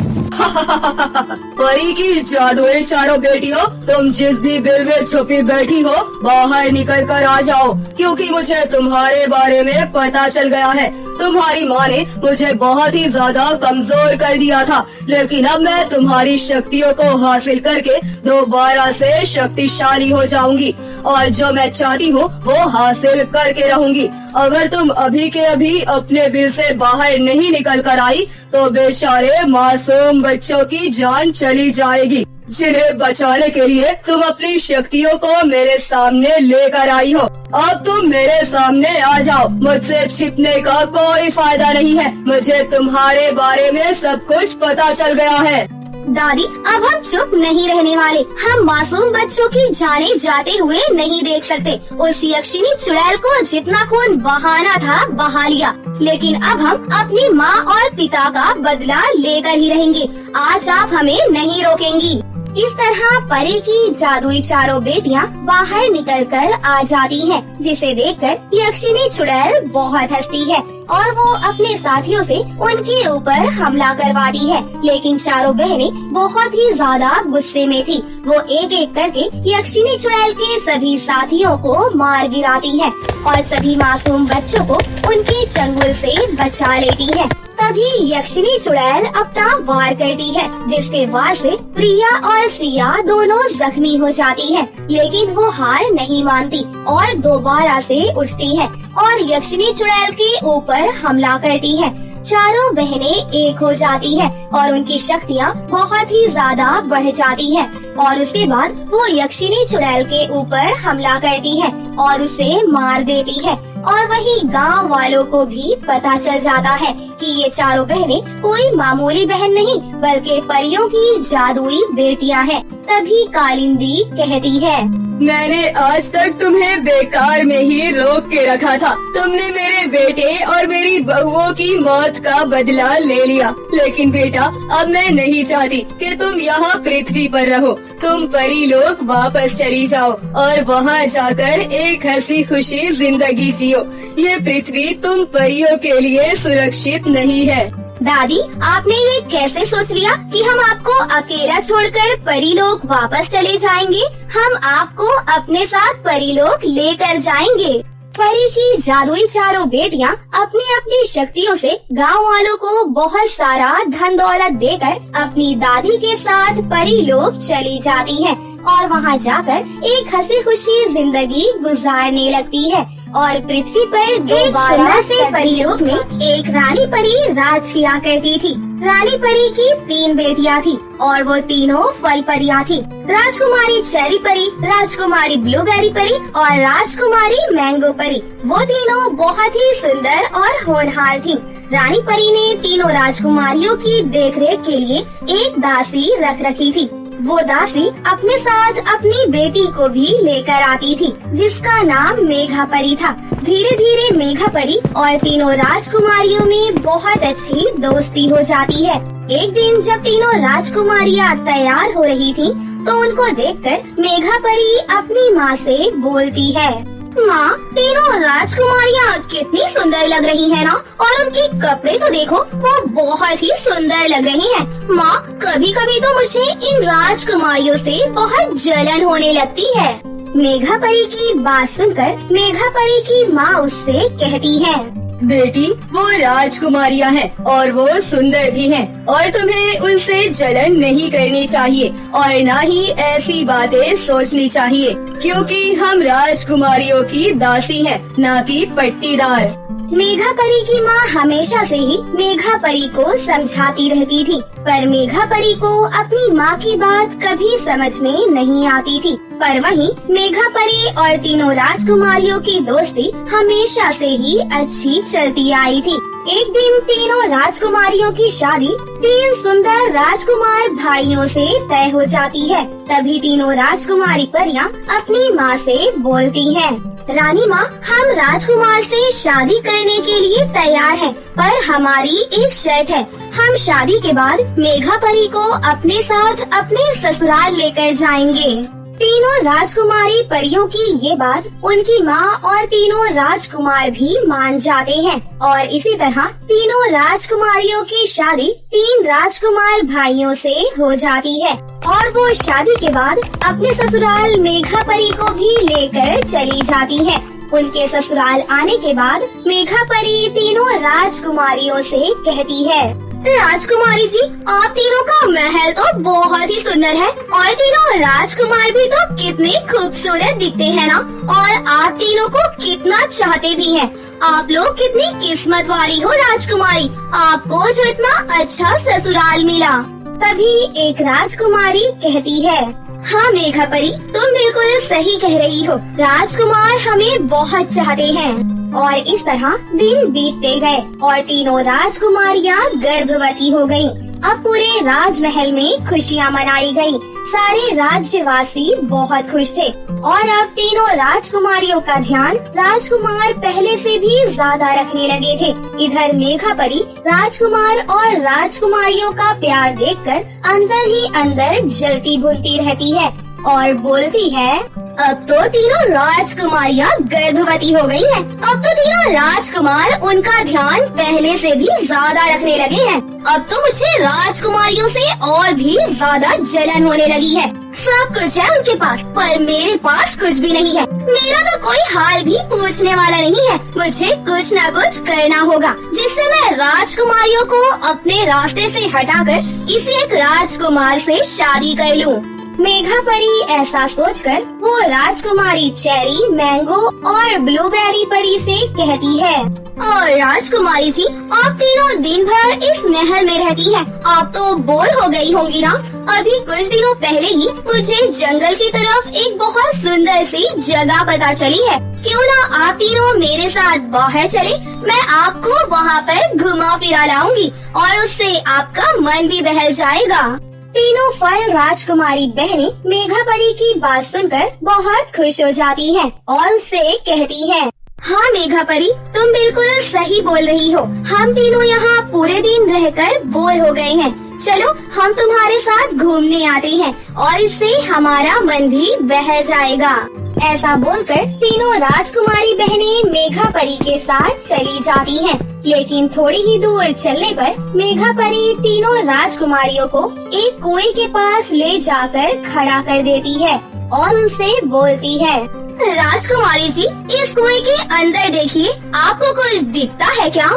परी की जादुई चारों बेटियों, तुम जिस भी बिल में छुपी बैठी हो बाहर निकल कर आ जाओ, क्योंकि मुझे तुम्हारे बारे में पता चल गया है। तुम्हारी माँ ने मुझे बहुत ही ज्यादा कमजोर कर दिया था, लेकिन अब मैं तुम्हारी शक्तियों को हासिल करके दोबारा से शक्तिशाली हो जाऊंगी और जो मैं चाहती हूँ वो हासिल करके रहूंगी। अगर तुम अभी के अभी अपने बिल से बाहर नहीं निकल कर आई तो बेचारे मासूम बच्चों की जान चली जाएगी, जिन्हें बचाने के लिए तुम अपनी शक्तियों को मेरे सामने लेकर आई हो। अब तुम मेरे सामने आ जाओ, मुझसे छिपने का कोई फायदा नहीं है, मुझे तुम्हारे बारे में सब कुछ पता चल गया है। दादी, अब हम चुप नहीं रहने वाले। हम मासूम बच्चों की जाने जाते हुए नहीं देख सकते। उस यक्षिनी चुड़ैल को जितना खून बहाना था बहा लिया, लेकिन अब हम अपनी माँ और पिता का बदला लेकर ही रहेंगे। आज आप हमें नहीं रोकेंगी। इस तरह परी की जादुई चारों बेटियां बाहर निकलकर आ जाती हैं, जिसे देखकर यक्षिनी चुड़ैल बहुत हंसती है। और वो अपने साथियों से उनके ऊपर हमला करवाती है। लेकिन चारों बहनें बहुत ही ज्यादा गुस्से में थी। वो एक एक करके यक्षिनी चुड़ैल के सभी साथियों को मार गिराती है और सभी मासूम बच्चों को उनके चंगुल से बचा लेती है। तभी यक्षिनी चुड़ैल अपना वार करती है, जिसके वार से प्रिया और सिया दोनों जख्मी हो जाती है। लेकिन वो हार नहीं मानती और दोबारा से उठती है और यक्षिनी चुड़ैल के ऊपर हमला करती है। चारों बहनें एक हो जाती है और उनकी शक्तियाँ बहुत ही ज्यादा बढ़ जाती है और उसके बाद वो यक्षिनी चुड़ैल के ऊपर हमला करती है और उसे मार देती है। और वहीं गांव वालों को भी पता चल जाता है कि ये चारों बहनें कोई मामूली बहन नहीं बल्कि परियों की जादुई बेटियां हैं। तभी कालिंदी कहती है, मैंने आज तक तुम्हें बेकार में ही रोक के रखा था। तुमने मेरे बेटे और मेरी बहुओं की मौत का बदला ले लिया। लेकिन बेटा, अब मैं नहीं चाहती कि तुम यहाँ पृथ्वी पर रहो। तुम परी लोग वापस चली जाओ और वहाँ जाकर एक हंसी खुशी जिंदगी जियो। ये पृथ्वी तुम परियों के लिए सुरक्षित नहीं है। दादी, आपने ये कैसे सोच लिया कि हम आपको अकेला छोड़कर परी लोग वापस चले जाएंगे? हम आपको अपने साथ परी लोग लेकर जाएंगे। परी की जादुई चारों बेटियां अपनी अपनी शक्तियों से गांव वालों को बहुत सारा धन दौलत देकर अपनी दादी के साथ परी लोग चली जाती हैं और वहां जाकर एक हंसी खुशी जिंदगी गुजारने लगती है। और पृथ्वी पर दोबारा से परिलोक में एक रानी परी राज किया करती थी। रानी परी की 3 बेटियां थी और वो तीनों फल परियां थी। राजकुमारी चेरी परी, राजकुमारी ब्लूबेरी परी और राजकुमारी मैंगो परी। वो तीनों बहुत ही सुंदर और होनहार थी। रानी परी ने तीनों राजकुमारियों की देखरेख के लिए एक दासी रख रखी थी। वो दासी अपने साथ अपनी बेटी को भी लेकर आती थी, जिसका नाम मेघा परी था। धीरे धीरे मेघा परी और तीनों राजकुमारियों में बहुत अच्छी दोस्ती हो जाती है। एक दिन जब तीनों राजकुमारियां तैयार हो रही थी, तो उनको देखकर मेघा परी अपनी माँ से बोलती है, माँ, तीनों राजकुमारियाँ कितनी सुंदर लग रही है ना, और उनके कपड़े तो देखो, वो बहुत ही सुंदर लग रही हैं। माँ, कभी कभी तो मुझे इन राजकुमारियों से बहुत जलन होने लगती है। मेघा परी की बात सुनकर मेघा परी की माँ उससे कहती है, बेटी, वो राजकुमारियाँ हैं और वो सुंदर भी हैं और तुम्हें उनसे जलन नहीं करनी चाहिए और न ही ऐसी बातें सोचनी चाहिए, क्योंकि हम राजकुमारियों की दासी हैं, न कि पट्टीदार। मेघा परी की माँ हमेशा से ही मेघा परी को समझाती रहती थी, पर मेघा परी को अपनी माँ की बात कभी समझ में नहीं आती थी। पर वहीं मेघा परी और तीनों राजकुमारियों की दोस्ती हमेशा से ही अच्छी चलती आई थी। एक दिन तीनों राजकुमारियों की शादी 3 सुंदर राजकुमार भाइयों से तय हो जाती है। तभी तीनों राजकुमारी परियां अपनी माँ से बोलती हैं, रानी माँ, हम राजकुमार से शादी करने के लिए तैयार हैं, पर हमारी एक शर्त है। हम शादी के बाद मेघा परी को अपने साथ अपने ससुराल लेकर जाएंगे। तीनों राजकुमारी परियों की ये बात उनकी माँ और तीनों राजकुमार भी मान जाते हैं और इसी तरह तीनों राजकुमारियों की शादी 3 राजकुमार भाइयों से हो जाती है और वो शादी के बाद अपने ससुराल मेघा परी को भी लेकर चली जाती है। उनके ससुराल आने के बाद मेघा परी तीनों राजकुमारियों से कहती है, राजकुमारी जी, आप तीनों का महल तो बहुत ही सुंदर है और तीनों राजकुमार भी तो कितने खूबसूरत दिखते हैं ना, और आप तीनों को कितना चाहते भी हैं। आप लोग कितनी किस्मत वाली हो राजकुमारी, आपको जो इतना अच्छा ससुराल मिला। तभी एक राजकुमारी कहती है, हाँ मेघा परी, तुम बिल्कुल सही कह रही हो, राजकुमार हमें बहुत चाहते हैं। और इस तरह दिन बीतते गए और तीनों राजकुमारियां गर्भवती हो गयीं। अब पूरे राजमहल में खुशियां मनाई गयीं। सारे राज्यवासी बहुत खुश थे और अब तीनों राजकुमारियों का ध्यान राजकुमार पहले से भी ज्यादा रखने लगे थे। इधर मेघा परी राजकुमार और राजकुमारियों का प्यार देखकर अंदर ही अंदर जलती भुनती रहती है और बोलती है, अब तो तीनों राजकुमारियाँ गर्भवती हो गई हैं। अब तो तीनों राजकुमार उनका ध्यान पहले से भी ज्यादा रखने लगे हैं। अब तो मुझे राजकुमारियों से और भी ज्यादा जलन होने लगी है। सब कुछ है उनके पास, पर मेरे पास कुछ भी नहीं है। मेरा तो कोई हाल भी पूछने वाला नहीं है। मुझे कुछ न कुछ करना होगा, जिससे मैं राजकुमारियों को अपने रास्ते से हटाकर किसी एक राजकुमार से शादी कर लूं। मेघा परी ऐसा सोचकर वो राजकुमारी चेरी, मैंगो और ब्लूबेरी परी से कहती है, और राजकुमारी जी, आप तीनों दिन भर इस महल में रहती हैं। आप तो बोर हो गई होंगी ना? अभी कुछ दिनों पहले ही मुझे जंगल की तरफ एक बहुत सुंदर सी जगह पता चली है। क्यों ना आप तीनों मेरे साथ बाहर चले? मैं आपको वहाँ पर घुमा फिरा लाऊंगी और उससे आपका मन भी बहल जाएगा। तीनों फल राजकुमारी बहनें मेघा परी की बात सुनकर बहुत खुश हो जाती हैं और उससे कहती हैं, हाँ मेघा परी, तुम बिल्कुल सही बोल रही हो। हम तीनों यहाँ पूरे दिन रहकर बोर हो गए हैं। चलो हम तुम्हारे साथ घूमने आते हैं और इससे हमारा मन भी बहल जाएगा। ऐसा बोलकर तीनों राजकुमारी बहनें मेघा परी के साथ चली जाती हैं। लेकिन थोड़ी ही दूर चलने पर मेघा परी तीनों राजकुमारियों को एक कुएं के पास ले जाकर खड़ा कर देती है और उनसे बोलती है, राजकुमारी जी, इस कुएं के अंदर देखिए, आपको कुछ दिखता है क्या?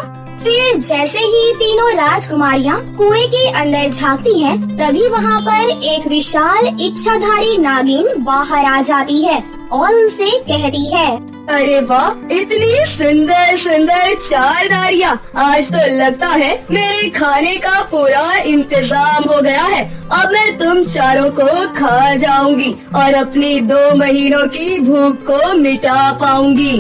फिर जैसे ही तीनों राजकुमारियाँ कुएं के अंदर झांकती हैं, तभी वहाँ पर एक विशाल इच्छाधारी नागिन बाहर आ जाती है और उनसे कहती है, अरे वाह, इतनी सुंदर सुंदर 4 नारियाँ। आज तो लगता है मेरे खाने का पूरा इंतजाम हो गया है। अब मैं तुम चारों को खा जाऊंगी और अपनी 2 महीनों की भूख को मिटा पाऊंगी।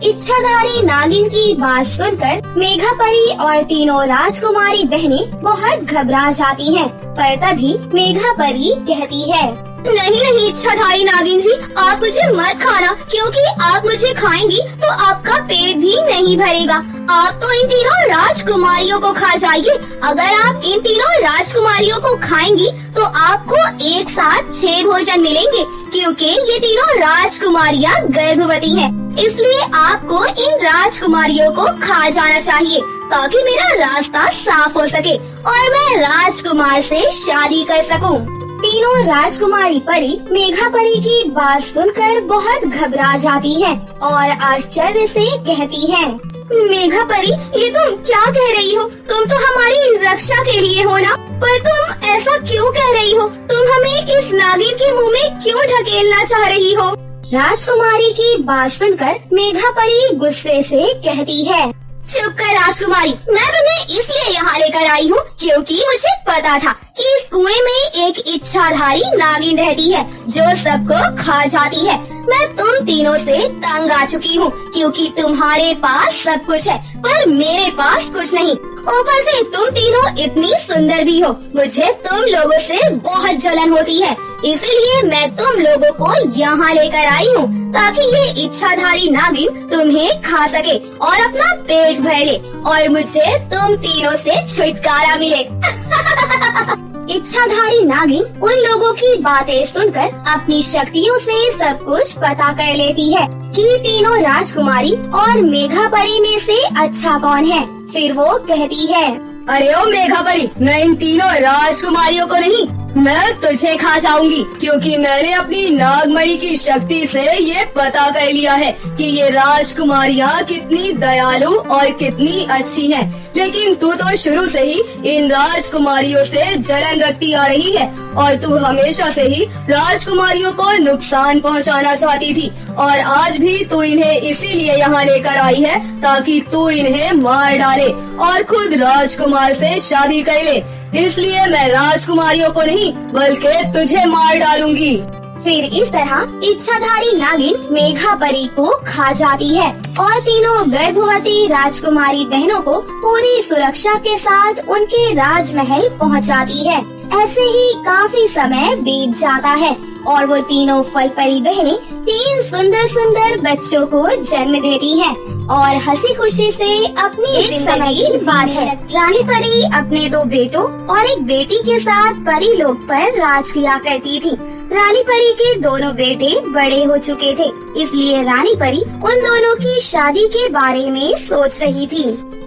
इच्छाधारी नागिन की बात सुनकर मेघा परी और तीनों राजकुमारी बहनें बहुत घबरा जाती हैं। पर तभी मेघा परी कहती है, नहीं इच्छाधारी नागिन जी, आप मुझे मत खाना, क्योंकि आप मुझे खाएंगी तो आपका पेट भी नहीं भरेगा। आप तो इन तीनों राजकुमारियों को खा जाइए। अगर आप इन तीनों राजकुमारियों को खाएंगी तो आपको एक साथ 6 भोजन मिलेंगे, क्योंकि ये तीनों राजकुमारियाँ गर्भवती हैं। इसलिए आपको इन राजकुमारियों को खा जाना चाहिए, ताकि मेरा रास्ता साफ हो सके और मैं राजकुमार से शादी कर सकूं। तीनों राजकुमारी परी मेघा परी की बात सुनकर बहुत घबरा जाती हैं और आश्चर्य से कहती हैं, मेघा परी, ये तुम क्या कह रही हो? तुम तो हमारी रक्षा के लिए हो ना? पर तुम ऐसा क्यों कह रही हो? तुम हमें इस नागिन के मुंह में क्यों ढकेलना चाह रही हो? राजकुमारी की बात सुनकर मेघा परी गुस्से से कहती है, चुप कर राजकुमारी, मैं तुम्हें इसलिए यहाँ लेकर आई हूँ क्योंकि मुझे पता था कि इस कुएं में एक इच्छाधारी नागिन रहती है जो सबको खा जाती है। मैं तुम तीनों से तंग आ चुकी हूँ, क्योंकि तुम्हारे पास सब कुछ है पर मेरे पास कुछ नहीं। ऊपर से तुम तीनों इतनी सुंदर भी हो। मुझे तुम लोगों से बहुत जलन होती है, इसीलिए मैं तुम लोगों को यहाँ लेकर आई हूँ, ताकि ये इच्छाधारी नागिन तुम्हें खा सके और अपना पेट भर ले और मुझे तुम तीनों से छुटकारा मिले। इच्छाधारी नागिन उन लोगों की बातें सुनकर अपनी शक्तियों से सब कुछ पता कर लेती है कि तीनों राजकुमारी और मेघा परी में से अच्छा कौन है। फिर वो कहती है, अरे ओ मेघा परी, मैं इन तीनों राजकुमारियों को नहीं, मैं तुझे खा जाऊंगी, क्योंकि मैंने अपनी नागमणि की शक्ति से ये पता कर लिया है कि ये राजकुमारियाँ कितनी दयालु और कितनी अच्छी हैं। लेकिन तू तो शुरू से ही इन राजकुमारियों से जलन रखती आ रही है और तू हमेशा से ही राजकुमारियों को नुकसान पहुंचाना चाहती थी, और आज भी तू इन्हें इसीलिए यहाँ लेकर आई है ताकि तू इन्हें मार डाले और खुद राजकुमार से शादी कर ले। इसलिए मैं राजकुमारियों को नहीं बल्कि तुझे मार डालूंगी। फिर इस तरह इच्छाधारी नागिन मेघा परी को खा जाती है और तीनों गर्भवती राजकुमारी बहनों को पूरी सुरक्षा के साथ उनके राजमहल पहुंचाती है। ऐसे ही काफी समय बीत जाता है और वो तीनों फल परी बहनें 3 सुंदर सुंदर बच्चों को जन्म देती हैं। और हंसी खुशी से अपनी जिंदगी की बात है। रानी परी अपने 2 बेटों और एक बेटी के साथ परी लोक पर राज किया करती थी। रानी परी के दोनों बेटे बड़े हो चुके थे, इसलिए रानी परी उन दोनों की शादी के बारे में सोच रही थी।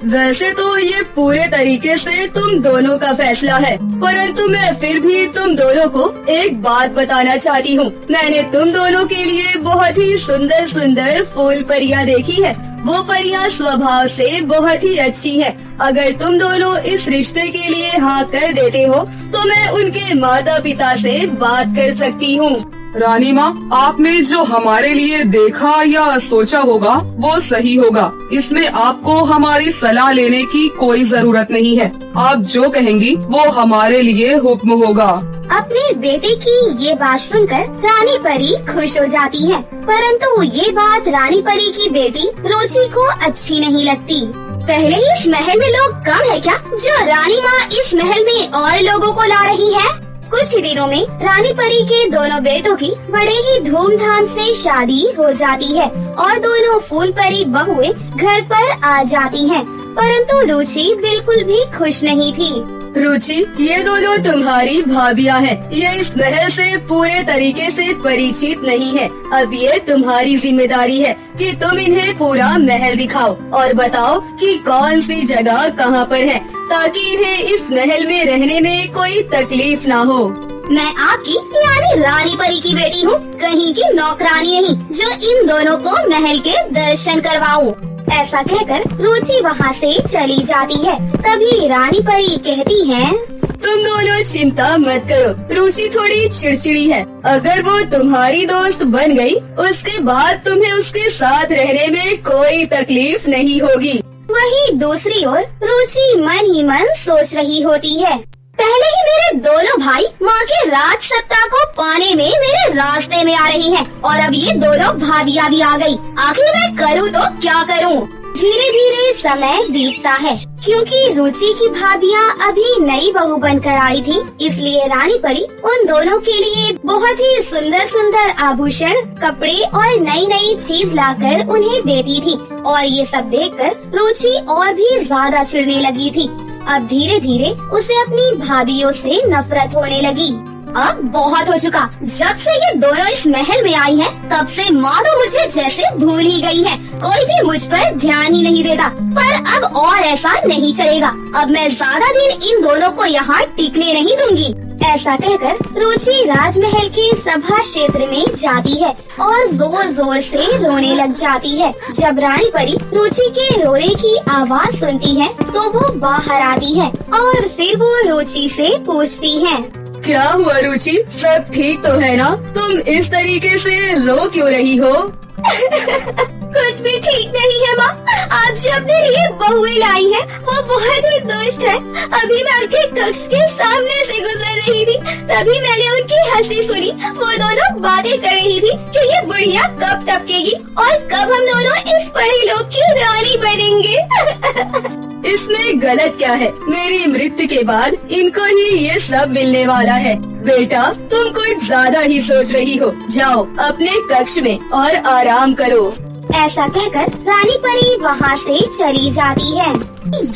वैसे तो ये पूरे तरीके से तुम दोनों का फैसला है, परंतु मैं फिर भी तुम दोनों को एक बात बताना चाहती हूँ। मैंने तुम दोनों के लिए बहुत ही सुंदर सुंदर फूल परियां देखी है। वो परियां स्वभाव से बहुत ही अच्छी है। अगर तुम दोनों इस रिश्ते के लिए हाँ कर देते हो तो मैं उनके माता पिता से बात कर सकती हूँ। रानी माँ, आपने जो हमारे लिए देखा या सोचा होगा वो सही होगा। इसमें आपको हमारी सलाह लेने की कोई जरूरत नहीं है। आप जो कहेंगी वो हमारे लिए हुक्म होगा। अपने बेटे की ये बात सुनकर रानी परी खुश हो जाती है, परंतु ये बात रानी परी की बेटी रुचि को अच्छी नहीं लगती। पहले ही इस महल में लोग कम है क्या, जो रानी माँ इस महल में और लोगों को ला रही है। कुछ ही दिनों में रानी परी के दोनों बेटों की बड़े ही धूमधाम से शादी हो जाती है और दोनों फूल परी बहुएं घर पर आ जाती हैं, परंतु रुचि बिल्कुल भी खुश नहीं थी। रुचि, ये दोनों तुम्हारी भाभियां हैं। ये इस महल से पूरे तरीके से परिचित नहीं है। अब ये तुम्हारी जिम्मेदारी है कि तुम इन्हें पूरा महल दिखाओ और बताओ कि कौन सी जगह कहाँ पर है, ताकि इन्हें इस महल में रहने में कोई तकलीफ ना हो। मैं आपकी यानी रानी परी की बेटी हूँ, कहीं की नौकरानी नहीं जो इन दोनों को महल के दर्शन करवाऊँ। ऐसा कहकर रुचि वहाँ से चली जाती है। तभी रानी परी कहती है, तुम दोनों चिंता मत करो। रुचि थोड़ी चिड़चिड़ी है। अगर वो तुम्हारी दोस्त बन गई, उसके बाद तुम्हें उसके साथ रहने में कोई तकलीफ नहीं होगी। वहीं दूसरी ओर रुचि मन ही मन सोच रही होती है, पहले ही मेरे दोनों भाई माँ के राज सत्ता को पाने में मेरे रास्ते में आ रही हैं और अब ये दोनों भाभियाँ भी आ गई। आखिर मैं करूँ तो क्या करूँ। धीरे धीरे समय बीतता है, क्योंकि रुचि की भाभियाँ अभी नई बहू बनकर आई थी, इसलिए रानी परी उन दोनों के लिए बहुत ही सुंदर सुंदर आभूषण, कपड़े और नई नई चीज लाकर उन्हें देती थी। और ये सब देखकर रुचि और भी ज्यादा चिढ़ने लगी थी। अब धीरे धीरे उसे अपनी भाभियों से नफरत होने लगी। अब बहुत हो चुका, जब से ये दोनों इस महल में आई हैं, तब से माँ तो मुझे जैसे भूल ही गई है। कोई भी मुझ पर ध्यान ही नहीं देता। पर अब और ऐसा नहीं चलेगा। अब मैं ज्यादा दिन इन दोनों को यहाँ टिकने नहीं दूंगी। ऐसा कहकर रुचि राजमहल के सभा क्षेत्र में जाती है और जोर जोर से रोने लग जाती है। जब रानी परी रुचि के रोने की आवाज सुनती है तो वो बाहर आती है और फिर वो रुचि से पूछती है, क्या हुआ रुचि, सब ठीक तो है ना? तुम इस तरीके से रो क्यों रही हो? कुछ भी ठीक नहीं है माँ। आप जो अपने लिए बहुएं लाई हैं, वो बहुत ही दुष्ट है। अभी मैं उनके कक्ष के सामने से गुजर रही थी, तभी मैंने उनकी हंसी सुनी। वो दोनों बातें कर रही थी कि ये बुढ़िया कब टपकेगी और कब हम दोनों इस परीलोक की रानी बनेंगे। इसमें गलत क्या है? मेरी मृत्यु के बाद इनको ही ये सब मिलने वाला है। बेटा, तुम कुछ ज्यादा ही सोच रही हो। जाओ अपने कक्ष में और आराम करो। ऐसा कहकर रानी परी वहाँ से चली जाती है।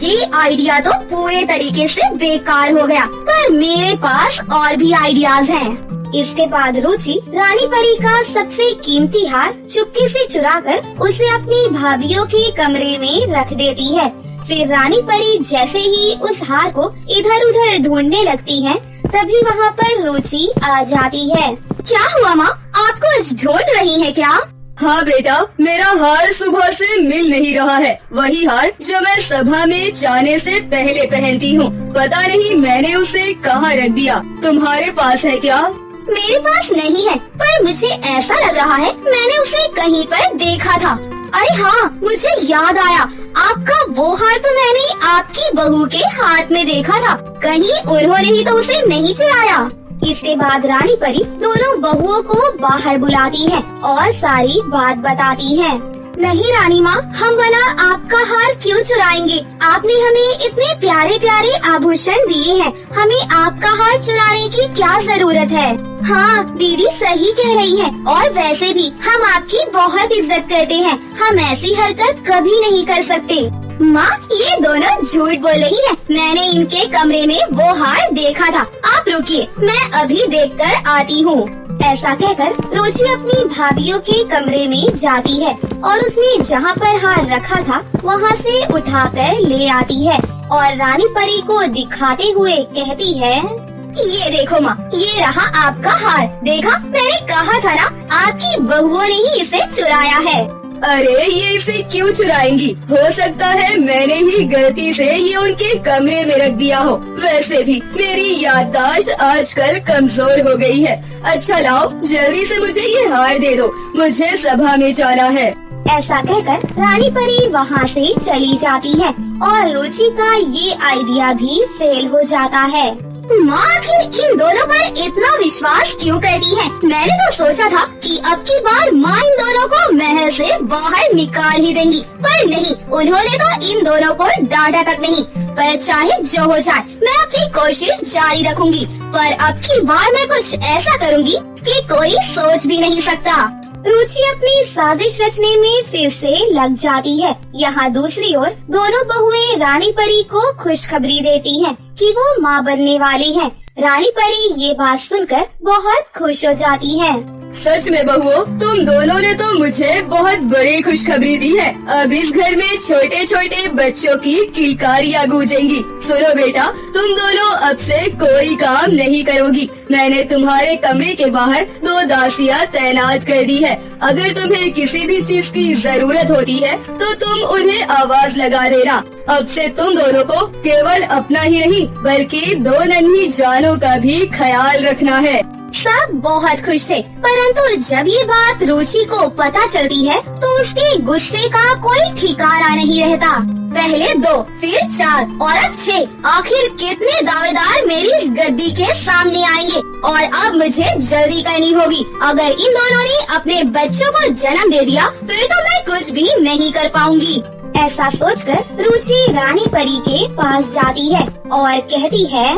ये आइडिया तो पूरे तरीके से बेकार हो गया, पर मेरे पास और भी आइडियाज हैं। इसके बाद रुचि रानी परी का सबसे कीमती हार चुपके से चुराकर उसे अपनी भाभियों के कमरे में रख देती है। फिर रानी परी जैसे ही उस हार को इधर उधर ढूंढने लगती है, तभी वहाँ पर रुचि आ जाती है। क्या हुआ माँ, आप कुछ ढूंढ रही हैं क्या? हाँ बेटा, मेरा हार सुबह से मिल नहीं रहा है। वही हार जो मैं सभा में जाने से पहले पहनती हूँ। पता नहीं मैंने उसे कहाँ रख दिया। तुम्हारे पास है क्या? मेरे पास नहीं है, पर मुझे ऐसा लग रहा है मैंने उसे कहीं पर देखा था। अरे हाँ, मुझे याद आया, आपका वो हार तो मैंने आपकी बहू के हाथ में देखा था। कहीं उन्होंने ही तो उसे नहीं चुराया। इसके बाद रानी परी दोनों बहुओं को बाहर बुलाती है और सारी बात बताती है। नहीं रानी माँ, हम भला आपका हार क्यों चुराएंगे? आपने हमें इतने प्यारे प्यारे आभूषण दिए हैं, हमें आपका हार चुराने की क्या जरूरत है? हाँ, दीदी सही कह रही है। और वैसे भी हम आपकी बहुत इज्जत करते हैं, हम ऐसी हरकत कभी नहीं कर सकते। माँ, ये दोनों झूठ बोल रही है। मैंने इनके कमरे में वो हार देखा था। आप रुकिए, मैं अभी देखकर आती हूँ। ऐसा कहकर रुचि अपनी भाभीियों के कमरे में जाती है और उसने जहाँ पर हार रखा था वहाँ से उठाकर ले आती है और रानी परी को दिखाते हुए कहती है, ये देखो माँ, ये रहा आपका हार। देखा, मैंने कहा था ना, आपकी बहुओं ने ही इसे चुराया है। अरे ये इसे क्यों चुराएंगी? हो सकता है मैंने ही गलती से ये उनके कमरे में रख दिया हो। वैसे भी मेरी याददाश्त आजकल कमजोर हो गई है। अच्छा लाओ, जल्दी से मुझे ये हार दे दो, मुझे सभा में जाना है। ऐसा कहकर रानी परी वहाँ से चली जाती है और रुचि का ये आइडिया भी फेल हो जाता है। माँ आखिर इन दोनों पर इतना विश्वास क्यों करती है? मैंने तो सोचा था कि अब की बार माँ इन दोनों को महल से बाहर निकाल ही देंगी, पर नहीं, उन्होंने तो इन दोनों को डांटा तक नहीं। पर चाहे जो हो जाए, मैं अपनी कोशिश जारी रखूंगी, पर अब की बार मैं कुछ ऐसा करूंगी कि कोई सोच भी नहीं सकता। रुचि अपनी साजिश रचने में फिर से लग जाती है। यहाँ दूसरी ओर दोनों बहुएं रानी परी को खुशखबरी देती हैं कि वो माँ बनने वाली हैं। रानी परी ये बात सुनकर बहुत खुश हो जाती है। सच में बहुओं, तुम दोनों ने तो मुझे बहुत बड़ी खुशखबरी दी है। अब इस घर में छोटे छोटे बच्चों की किलकारियाँ गूंजेंगी। सुनो बेटा, तुम दोनों अब से कोई काम नहीं करोगी। मैंने तुम्हारे कमरे के बाहर 2 दासियाँ तैनात कर दी है। अगर तुम्हें किसी भी चीज की जरूरत होती है तो तुम उन्हें आवाज लगा देना। अब से तुम दोनों को केवल अपना ही नहीं बल्कि 2 नन्ही जानों का भी ख्याल रखना है। सब बहुत खुश थे, परंतु जब ये बात रुचि को पता चलती है तो उसके गुस्से का कोई ठिकाना नहीं रहता। पहले 2, फिर 4 और अब 6, आखिर कितने दावेदार मेरी इस गद्दी के सामने आएंगे? और अब मुझे जल्दी करनी होगी। अगर इन दोनों ने अपने बच्चों को जन्म दे दिया फिर तो मैं कुछ भी नहीं कर पाऊंगी। ऐसा सोचकर रुचि रानी परी के पास जाती है और कहती है,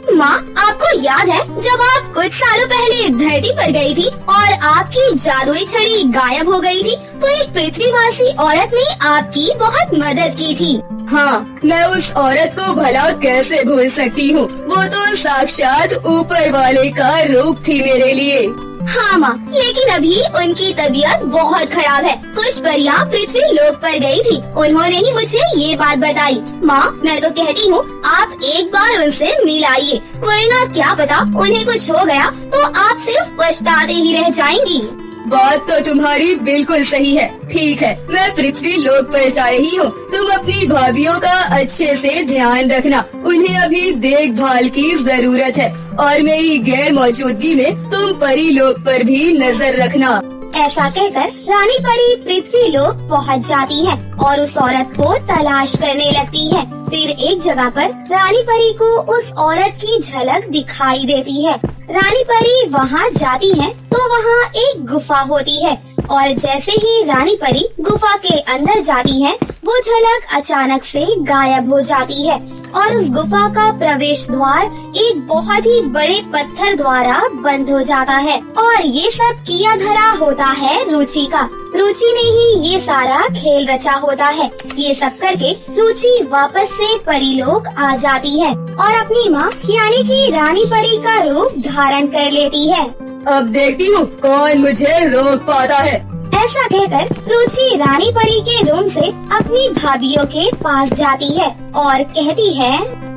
माँ, आपको याद है जब आप कुछ सालों पहले धरती पर गई थी और आपकी जादुई छड़ी गायब हो गई थी, तो एक पृथ्वीवासी औरत ने आपकी बहुत मदद की थी। हाँ, मैं उस औरत को भला कैसे भूल सकती हूँ? वो तो साक्षात ऊपर वाले का रूप थी मेरे लिए। हाँ माँ, लेकिन अभी उनकी तबीयत बहुत खराब है। कुछ परियां पृथ्वी लोक पर गई थी, उन्होंने ही मुझे ये बात बताई। माँ, मैं तो कहती हूँ आप एक बार उनसे मिल आइए, वरना क्या पता उन्हें कुछ हो गया तो आप सिर्फ पछताते ही रह जाएंगी। बात तो तुम्हारी बिल्कुल सही है। ठीक है, मैं पृथ्वी लोक पर जा रही हूँ। तुम अपनी भाभीियों का अच्छे से ध्यान रखना, उन्हें अभी देखभाल की जरूरत है। और मेरी गैर मौजूदगी में तुम परी लोक पर भी नजर रखना। ऐसा कहकर रानी परी पृथ्वी लोक पहुँच जाती है और उस औरत को तलाश करने लगती है। फिर एक जगह पर रानी परी को उस औरत की झलक दिखाई देती है। रानी परी वहाँ जाती है तो वहाँ एक गुफा होती है और जैसे ही रानी परी गुफा के अंदर जाती है वो झलक अचानक से गायब हो जाती है और उस गुफा का प्रवेश द्वार एक बहुत ही बड़े पत्थर द्वारा बंद हो जाता है। और ये सब किया धरा होता है रुचि का। रुचि ने ही ये सारा खेल रचा होता है। ये सब करके रुचि वापस से परीलोक आ जाती है और अपनी माँ यानी कि रानी परी का रूप धारण कर लेती है। अब देखती हूँ कौन मुझे रोक पाता है। ऐसा कहकर रुचि रानी परी के रूम से अपनी भाभीियों के पास जाती है और कहती है,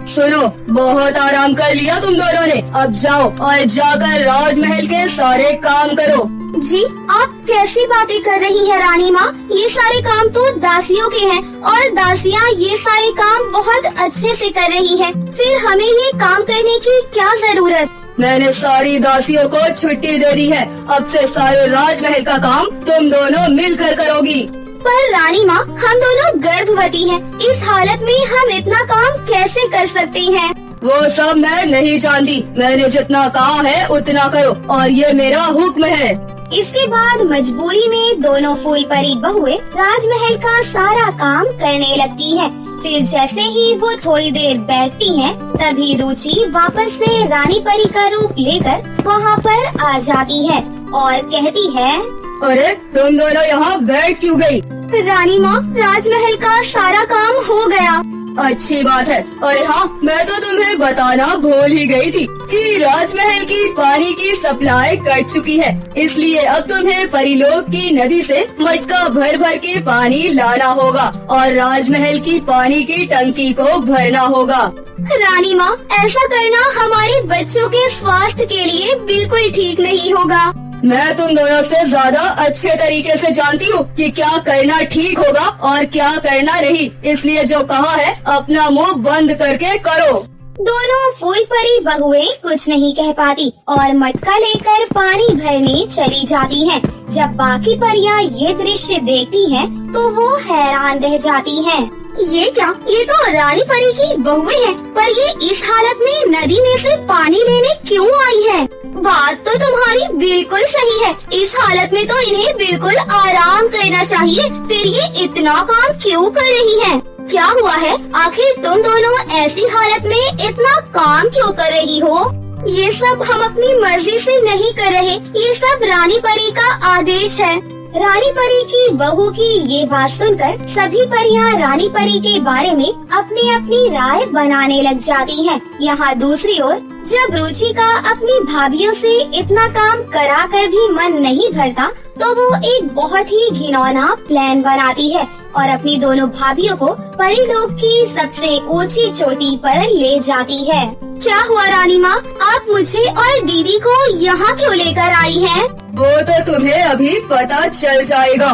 सुनो, बहुत आराम कर लिया तुम दोनों ने। अब जाओ और जाकर राजमहल के सारे काम करो। जी, आप कैसी बातें कर रही हैं रानी माँ? ये सारे काम तो दासियों के हैं और दासियाँ ये सारे काम बहुत अच्छे से कर रही हैं। फिर हमें ये काम करने की क्या जरूरत? मैंने सारी दासियों को छुट्टी दे दी है। अब से सारे राजमहल का काम तुम दोनों मिलकर करोगी। पर रानी माँ, हम दोनों गर्भवती हैं। इस हालत में हम इतना काम कैसे कर सकते हैं? वो सब मैं नहीं जानती। मैंने जितना कहा है उतना करो और ये मेरा हुक्म है। इसके बाद मजबूरी में दोनों फूल परी बहुएं राजमहल का सारा काम करने लगती हैं। फिर जैसे ही वो थोड़ी देर बैठती हैं, तभी रुचि वापस से रानी परी का रूप लेकर वहाँ पर आ जाती है और कहती है, अरे तुम दोनों यहाँ बैठ क्यों गई? रानी माँ, राजमहल का सारा काम हो गया। अच्छी बात है। अरे हाँ, मैं तो तुम्हें बताना भूल ही गई थी कि राजमहल की पानी की सप्लाई कट चुकी है, इसलिए अब तुम्हें परीलोक की नदी से मटका भर भर के पानी लाना होगा और राजमहल की पानी की टंकी को भरना होगा। रानी माँ, ऐसा करना हमारे बच्चों के स्वास्थ्य के लिए बिल्कुल ठीक नहीं होगा। मैं तुम दोनों से ज्यादा अच्छे तरीके से जानती हूँ कि क्या करना ठीक होगा और क्या करना नहीं, इसलिए जो कहा है अपना मुंह बंद करके करो। दोनों फूल परी बहुएं कुछ नहीं कह पाती और मटका लेकर पानी भरने चली जाती हैं। जब बाकी परियां ये दृश्य देखती हैं, तो वो हैरान रह जाती हैं। ये क्या? ये तो रानी परी की बहुएं हैं, पर ये इस हालत में नदी में से पानी लेने क्यों आई है? बात तो तुम्हारी बिल्कुल सही है। इस हालत में तो इन्हें बिल्कुल आराम करना चाहिए, फिर ये इतना काम क्यों कर रही हैं? क्या हुआ है? आखिर तुम दोनों ऐसी हालत में इतना काम क्यों कर रही हो? ये सब हम अपनी मर्जी से नहीं कर रहे, ये सब रानी परी का आदेश है। रानी परी की बहू की ये बात सुनकर सभी परियां रानी परी के बारे में अपनी अपनी राय बनाने लग जाती हैं। यहाँ दूसरी ओर जब रुचि का अपनी भाभीियों से इतना काम करा कर भी मन नहीं भरता, तो वो एक बहुत ही घिनौना प्लान बनाती है और अपनी दोनों भाभीियों को परीलोक की सबसे ऊंची चोटी पर ले जाती है। क्या हुआ रानी माँ, आप मुझे और दीदी को यहाँ क्यों लेकर आई हैं? वो तो तुम्हें अभी पता चल जाएगा।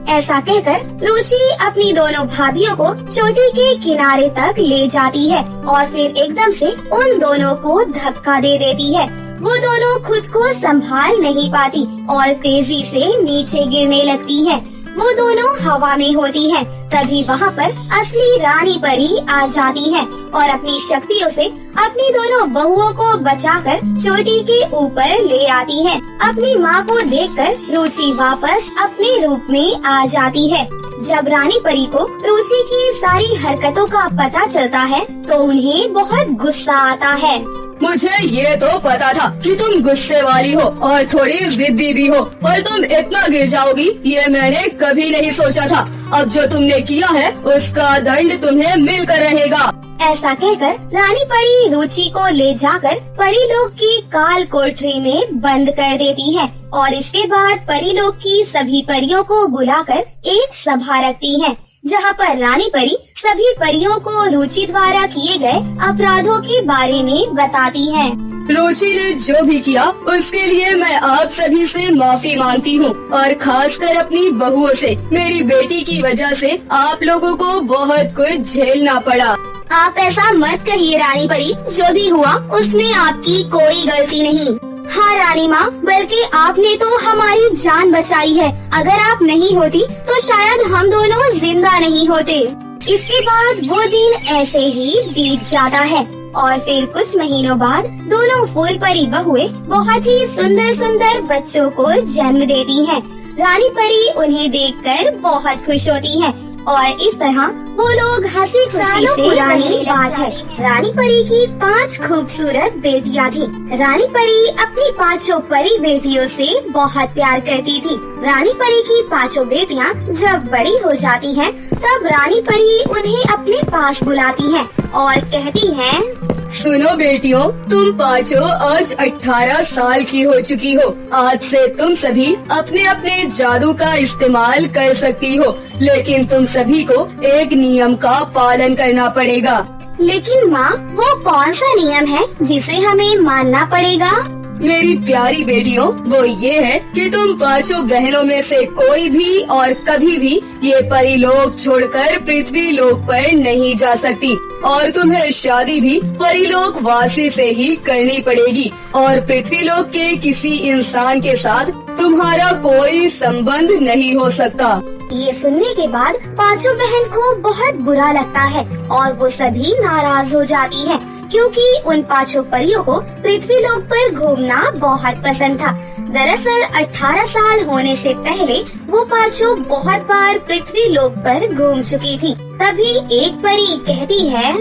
ऐसा कहकर रुचि अपनी दोनों भाभीियों को चोटी के किनारे तक ले जाती है और फिर एकदम से उन दोनों को धक्का दे देती है। वो दोनों खुद को संभाल नहीं पाती और तेजी से नीचे गिरने लगती है। वो दोनों हवा में होती हैं। तभी वहाँ पर असली रानी परी आ जाती है और अपनी शक्तियों से अपनी दोनों बहुओं को बचाकर चोटी के ऊपर ले आती है। अपनी माँ को देखकर रुचि वापस अपने रूप में आ जाती है। जब रानी परी को रुचि की सारी हरकतों का पता चलता है, तो उन्हें बहुत गुस्सा आता है। मुझे ये तो पता था कि तुम गुस्से वाली हो और थोड़ी जिद्दी भी हो, पर तुम इतना गिर जाओगी ये मैंने कभी नहीं सोचा था। अब जो तुमने किया है उसका दंड तुम्हें मिलकर रहेगा। ऐसा कहकर रानी परी रुचि को ले जाकर परीलोक की काल कोठरी में बंद कर देती है और इसके बाद परीलोक की सभी परियों को बुलाकर एक सभा रखती है, जहाँ पर रानी परी सभी परियों को रुचि द्वारा किए गए अपराधों के बारे में बताती है। रुचि ने जो भी किया उसके लिए मैं आप सभी से माफी मांगती हूँ और खासकर अपनी बहुओं से। मेरी बेटी की वजह से आप लोगों को बहुत कुछ झेलना पड़ा। आप ऐसा मत कहिए रानी परी, जो भी हुआ उसमें आपकी कोई गलती नहीं। हाँ रानी माँ, बल्कि आपने तो हमारी जान बचाई है। अगर आप नहीं होती तो शायद हम दोनों जिंदा नहीं होते। इसके बाद वो दिन ऐसे ही बीत जाता है और फिर कुछ महीनों बाद दोनों फूल परी बहुएं बहुत ही सुंदर सुंदर बच्चों को जन्म देती हैं। रानी परी उन्हें देखकर बहुत खुश होती है और इस तरह वो लोग हंसी खुशी से पुरानी बात है। रानी परी की 5 खूबसूरत बेटियां थी। रानी परी अपनी 5 परी बेटियों से बहुत प्यार करती थी। रानी परी की 5 बेटियां जब बड़ी हो जाती हैं, तब रानी परी उन्हें अपने पास बुलाती है और कहती है, सुनो बेटियों, तुम 5 आज 18 साल की हो चुकी हो। आज से तुम सभी अपने अपने जादू का इस्तेमाल कर सकती हो, लेकिन तुम सभी को एक नियम का पालन करना पड़ेगा। लेकिन माँ, वो कौन सा नियम है जिसे हमें मानना पड़ेगा? मेरी प्यारी बेटियों, वो ये है कि तुम 5 बहनों में से कोई भी और कभी भी ये परीलोक छोड़कर पृथ्वी लोक पर नहीं जा सकती और तुम्हें शादी भी परीलोक वासी से ही करनी पड़ेगी और पृथ्वी लोक के किसी इंसान के साथ तुम्हारा कोई संबंध नहीं हो सकता। ये सुनने के बाद 5 बहन को बहुत बुरा लगता है और वो सभी नाराज हो जाती है। क्योंकि उन पांचों परियों को पृथ्वी लोक पर घूमना बहुत पसंद था। दरअसल 18 साल होने से पहले वो पांचों बहुत बार पृथ्वी लोक पर घूम चुकी थी। तभी एक परी कहती है,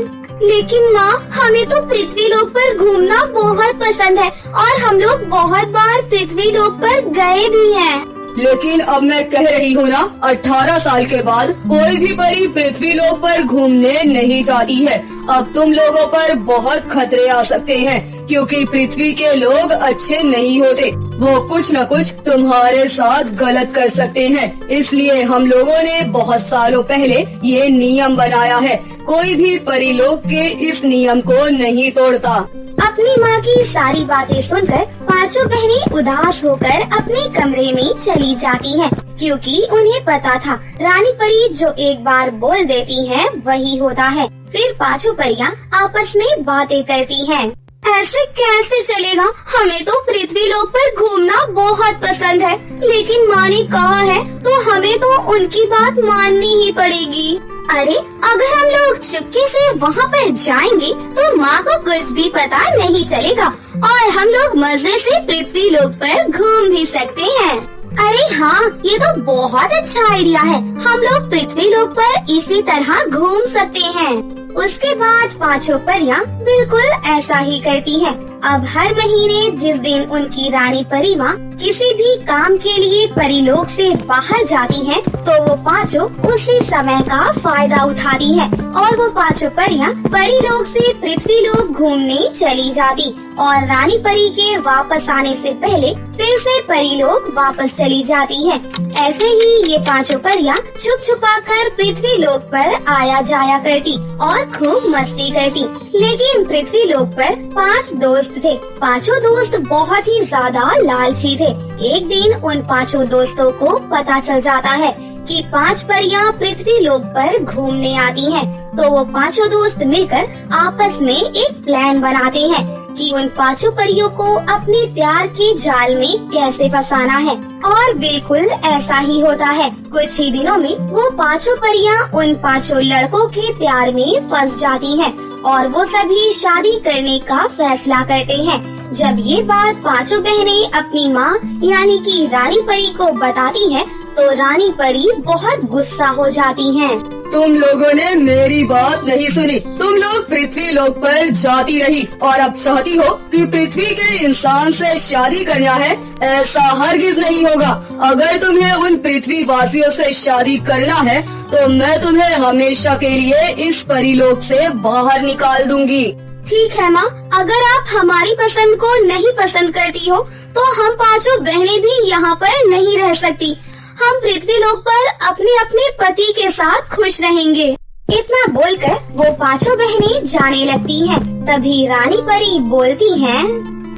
लेकिन माँ, हमें तो पृथ्वी लोक पर घूमना बहुत पसंद है और हम लोग बहुत बार पृथ्वी लोक पर गए भी हैं। लेकिन अब मैं कह रही हूँ ना, 18 साल के बाद कोई भी परी पृथ्वी लोक पर घूमने नहीं जाती है। अब तुम लोगों पर बहुत खतरे आ सकते हैं, क्योंकि पृथ्वी के लोग अच्छे नहीं होते। वो कुछ न कुछ तुम्हारे साथ गलत कर सकते हैं। इसलिए हम लोगों ने बहुत सालों पहले ये नियम बनाया है। कोई भी परीलोक के इस नियम को नहीं तोड़ता। अपनी माँ की सारी बातें सुनकर पांचों बहनें उदास होकर अपने कमरे में चली जाती हैं, क्योंकि उन्हें पता था रानी परी जो एक बार बोल देती है वही होता है। फिर पांचों परियां आपस में बातें करती हैं। ऐसे कैसे चलेगा? हमें तो पृथ्वी लोक पर घूमना बहुत पसंद है, लेकिन माँ ने कहा है तो हमें तो उनकी बात माननी ही पड़ेगी। अरे, अगर हम लोग चुपके से वहाँ पर जाएंगे तो माँ को कुछ भी पता नहीं चलेगा और हम लोग मजे से पृथ्वी लोक पर घूम भी सकते हैं। अरे हाँ, ये तो बहुत अच्छा आइडिया है। हम लोग पृथ्वी लोक पर इसी तरह घूम सकते हैं। उसके बाद पांचों परियां बिल्कुल ऐसा ही करती हैं। अब हर महीने जिस दिन उनकी रानी परी माँ किसी भी काम के लिए परीलोक से बाहर जाती हैं, तो वो पांचों उसी समय का फायदा उठाती हैं और वो पांचों परियां परीलोक से पृथ्वी लोक घूमने चली जाती और रानी परी के वापस आने से पहले फिर से परीलोक वापस चली जाती है। ऐसे ही ये पांचों परियां छुप छुपा कर पृथ्वी लोक पर आया जाया करती और खूब मस्ती करती। लेकिन पृथ्वी लोक पर 5 दोस्त थे। पांचों दोस्त बहुत ही ज्यादा लालची थे। एक दिन उन पांचों दोस्तों को पता चल जाता है कि 5 परियां पृथ्वी लोक पर घूमने आती हैं, तो वो पांचों दोस्त मिलकर आपस में एक प्लान बनाते हैं कि उन पांचों परियों को अपने प्यार के जाल में कैसे फंसाना है। और बिल्कुल ऐसा ही होता है। कुछ ही दिनों में वो पांचों परियां उन पांचों लड़कों के प्यार में फंस जाती हैं और वो सभी शादी करने का फैसला करते हैं। जब ये बात पांचों बहनें अपनी माँ यानी कि रानी परी को बताती हैं, तो रानी परी बहुत गुस्सा हो जाती हैं। तुम लोगों ने मेरी बात नहीं सुनी। तुम लोग पृथ्वी लोक पर जाती रही और अब चाहती हो कि पृथ्वी के इंसान से शादी करना है। ऐसा हरगिज नहीं होगा। अगर तुम्हें उन पृथ्वी वासियों से शादी करना है तो मैं तुम्हें हमेशा के लिए इस परीलोक से बाहर निकाल दूंगी। ठीक है माँ, अगर आप हमारी पसंद को नहीं पसंद करती हो तो हम पांचों बहनें भी यहाँ पर नहीं रह सकती। हम पृथ्वी लोक पर अपने अपने पति के साथ खुश रहेंगे। इतना बोलकर वो पांचों बहनें जाने लगती हैं। तभी रानी परी बोलती हैं,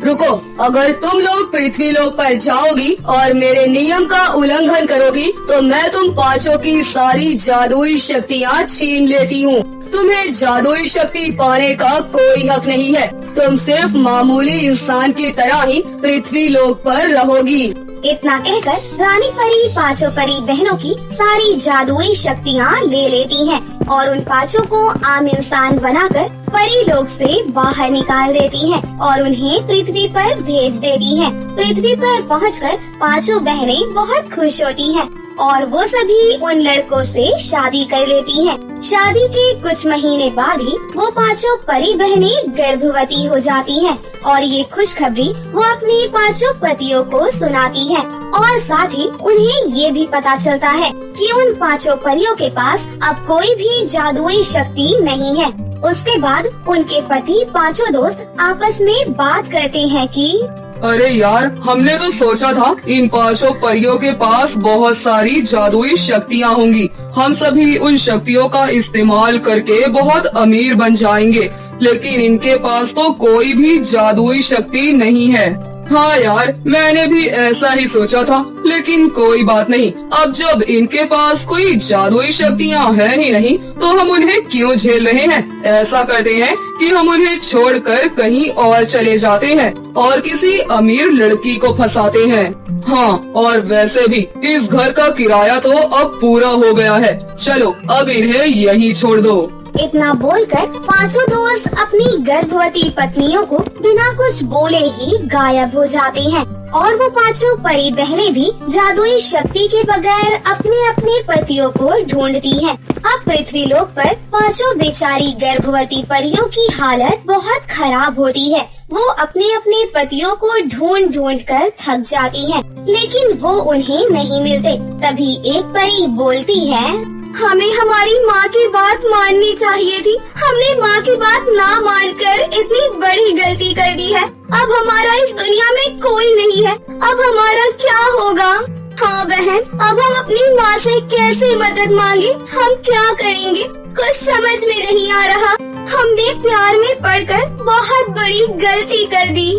रुको, अगर तुम लोग पृथ्वी लोक पर जाओगी और मेरे नियम का उल्लंघन करोगी तो मैं तुम पांचों की सारी जादुई शक्तियाँ छीन लेती हूँ। तुम्हें जादुई शक्ति पाने का कोई हक नहीं है। तुम सिर्फ मामूली इंसान की तरह ही पृथ्वी लोक पर रहोगी। इतना कहकर रानी परी पांचों परी बहनों की सारी जादुई शक्तियाँ ले लेती हैं और उन पांचों को आम इंसान बनाकर परी लोक से बाहर निकाल देती हैं और उन्हें पृथ्वी पर भेज देती हैं। पृथ्वी पर पहुंचकर पांचों बहनें बहुत खुश होती हैं और वो सभी उन लड़कों से शादी कर लेती हैं। शादी के कुछ महीने बाद ही वो पांचों परी बहनें गर्भवती हो जाती हैं और ये खुशखबरी वो अपने पांचों पतियों को सुनाती हैं और साथ ही उन्हें ये भी पता चलता है कि उन पांचों परियों के पास अब कोई भी जादुई शक्ति नहीं है। उसके बाद उनके पति पांचों दोस्त आपस में बात करते हैं कि अरे यार, हमने तो सोचा था इन पांचों परियों के पास बहुत सारी जादुई शक्तियाँ होंगी। हम सभी उन शक्तियों का इस्तेमाल करके बहुत अमीर बन जाएंगे, लेकिन इनके पास तो कोई भी जादुई शक्ति नहीं है। हाँ यार, मैंने भी ऐसा ही सोचा था, लेकिन कोई बात नहीं। अब जब इनके पास कोई जादुई शक्तियाँ है ही नहीं, तो हम उन्हें क्यों झेल रहे हैं। ऐसा करते हैं कि हम उन्हें छोड़कर कहीं और चले जाते हैं और किसी अमीर लड़की को फंसाते हैं। हाँ, और वैसे भी इस घर का किराया तो अब पूरा हो गया है। चलो अब इन्हें यहीं छोड़ दो। इतना बोलकर पांचों दोस्त अपनी गर्भवती पत्नियों को बिना कुछ बोले ही गायब हो जाते हैं और वो पांचों परी बहनें भी जादुई शक्ति के बगैर अपने अपने पतियों को ढूंढती हैं। अब पृथ्वीलोक पर पांचों बेचारी गर्भवती परियों की हालत बहुत खराब होती है। वो अपने अपने पतियों को ढूंढ ढूंढ कर थक जाती हैं, लेकिन वो उन्हें नहीं मिलते। तभी एक परी बोलती है, हमें हमारी माँ की बात माननी चाहिए थी। हमने माँ की बात ना मानकर इतनी बड़ी गलती कर दी है। अब हमारा इस दुनिया में कोई नहीं है। अब हमारा क्या होगा? हाँ बहन, अब हम अपनी माँ से कैसे मदद मांगे? हम क्या करेंगे? कुछ समझ में नहीं आ रहा। हमने प्यार में पड़कर बहुत बड़ी गलती कर दी।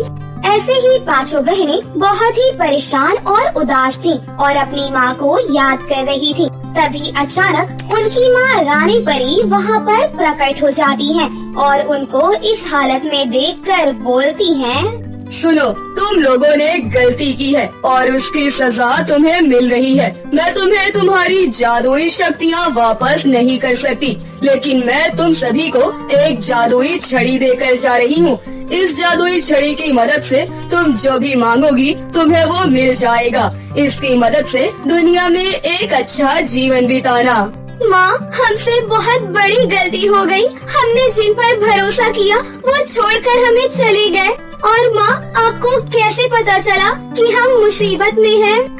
ऐसे ही पांचों बहनें बहुत ही परेशान और उदास थीं और अपनी माँ को याद कर रही थीं। तभी अचानक उनकी माँ रानी परी वहाँ पर प्रकट हो जाती है और उनको इस हालत में देखकर बोलती हैं, सुनो, तुम लोगों ने गलती की है और उसकी सजा तुम्हें मिल रही है। मैं तुम्हें तुम्हारी जादुई शक्तियाँ वापस नहीं कर सकती, लेकिन मैं तुम सभी को एक जादुई छड़ी देकर जा रही हूँ। इस जादुई छड़ी की मदद से तुम जो भी मांगोगी तुम्हें वो मिल जाएगा। इसकी मदद से दुनिया में एक अच्छा जीवन बिताना। माँ, हमसे बहुत बड़ी गलती हो गई। हमने जिन पर भरोसा किया वो छोड़कर हमें चले गए। और माँ, आपको कैसे पता चला कि हम मुसीबत में हैं?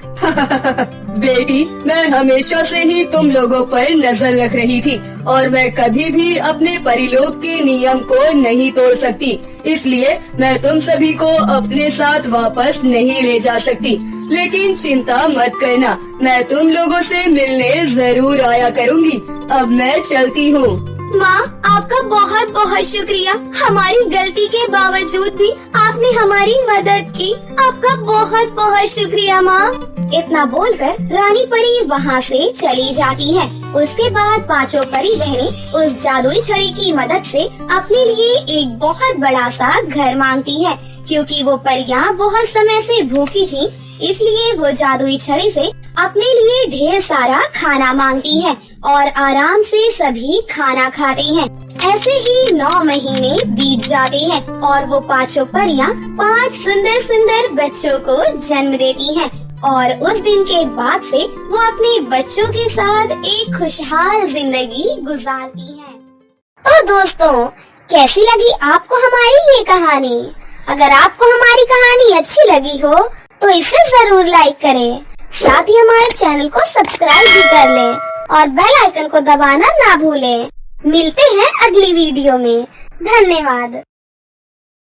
बेटी, मैं हमेशा से ही तुम लोगों पर नजर रख रही थी और मैं कभी भी अपने परिलोक के नियम को नहीं तोड़ सकती। इसलिए मैं तुम सभी को अपने साथ वापस नहीं ले जा सकती। लेकिन चिंता मत करना, मैं तुम लोगों से मिलने जरूर आया करूँगी। अब मैं चलती हूँ। माँ, आपका बहुत बहुत शुक्रिया। हमारी गलती के बावजूद भी आपने हमारी मदद की। आपका बहुत बहुत शुक्रिया माँ। इतना बोलकर रानी परी वहाँ से चली जाती है। उसके बाद पांचों परी बहनें उस जादुई छड़ी की मदद से अपने लिए एक बहुत बड़ा सा घर मांगती है। क्योंकि वो परियां बहुत समय से भूखी थीं, इसलिए वो जादुई छड़ी से अपने लिए ढेर सारा खाना मांगती है और आराम से सभी खाना खाते हैं। ऐसे ही 9 महीने बीत जाते हैं और वो पांचों परियां 5 सुंदर सुंदर बच्चों को जन्म देती हैं और उस दिन के बाद से वो अपने बच्चों के साथ एक खुशहाल जिंदगी गुजारती हैं। तो दोस्तों, कैसी लगी आपको हमारी ये कहानी? अगर आपको हमारी कहानी अच्छी लगी हो तो इसे जरूर लाइक करें। साथ ही हमारे चैनल को सब्सक्राइब भी कर लें और बेल आइकन को दबाना ना भूलें। मिलते हैं अगली वीडियो में। धन्यवाद।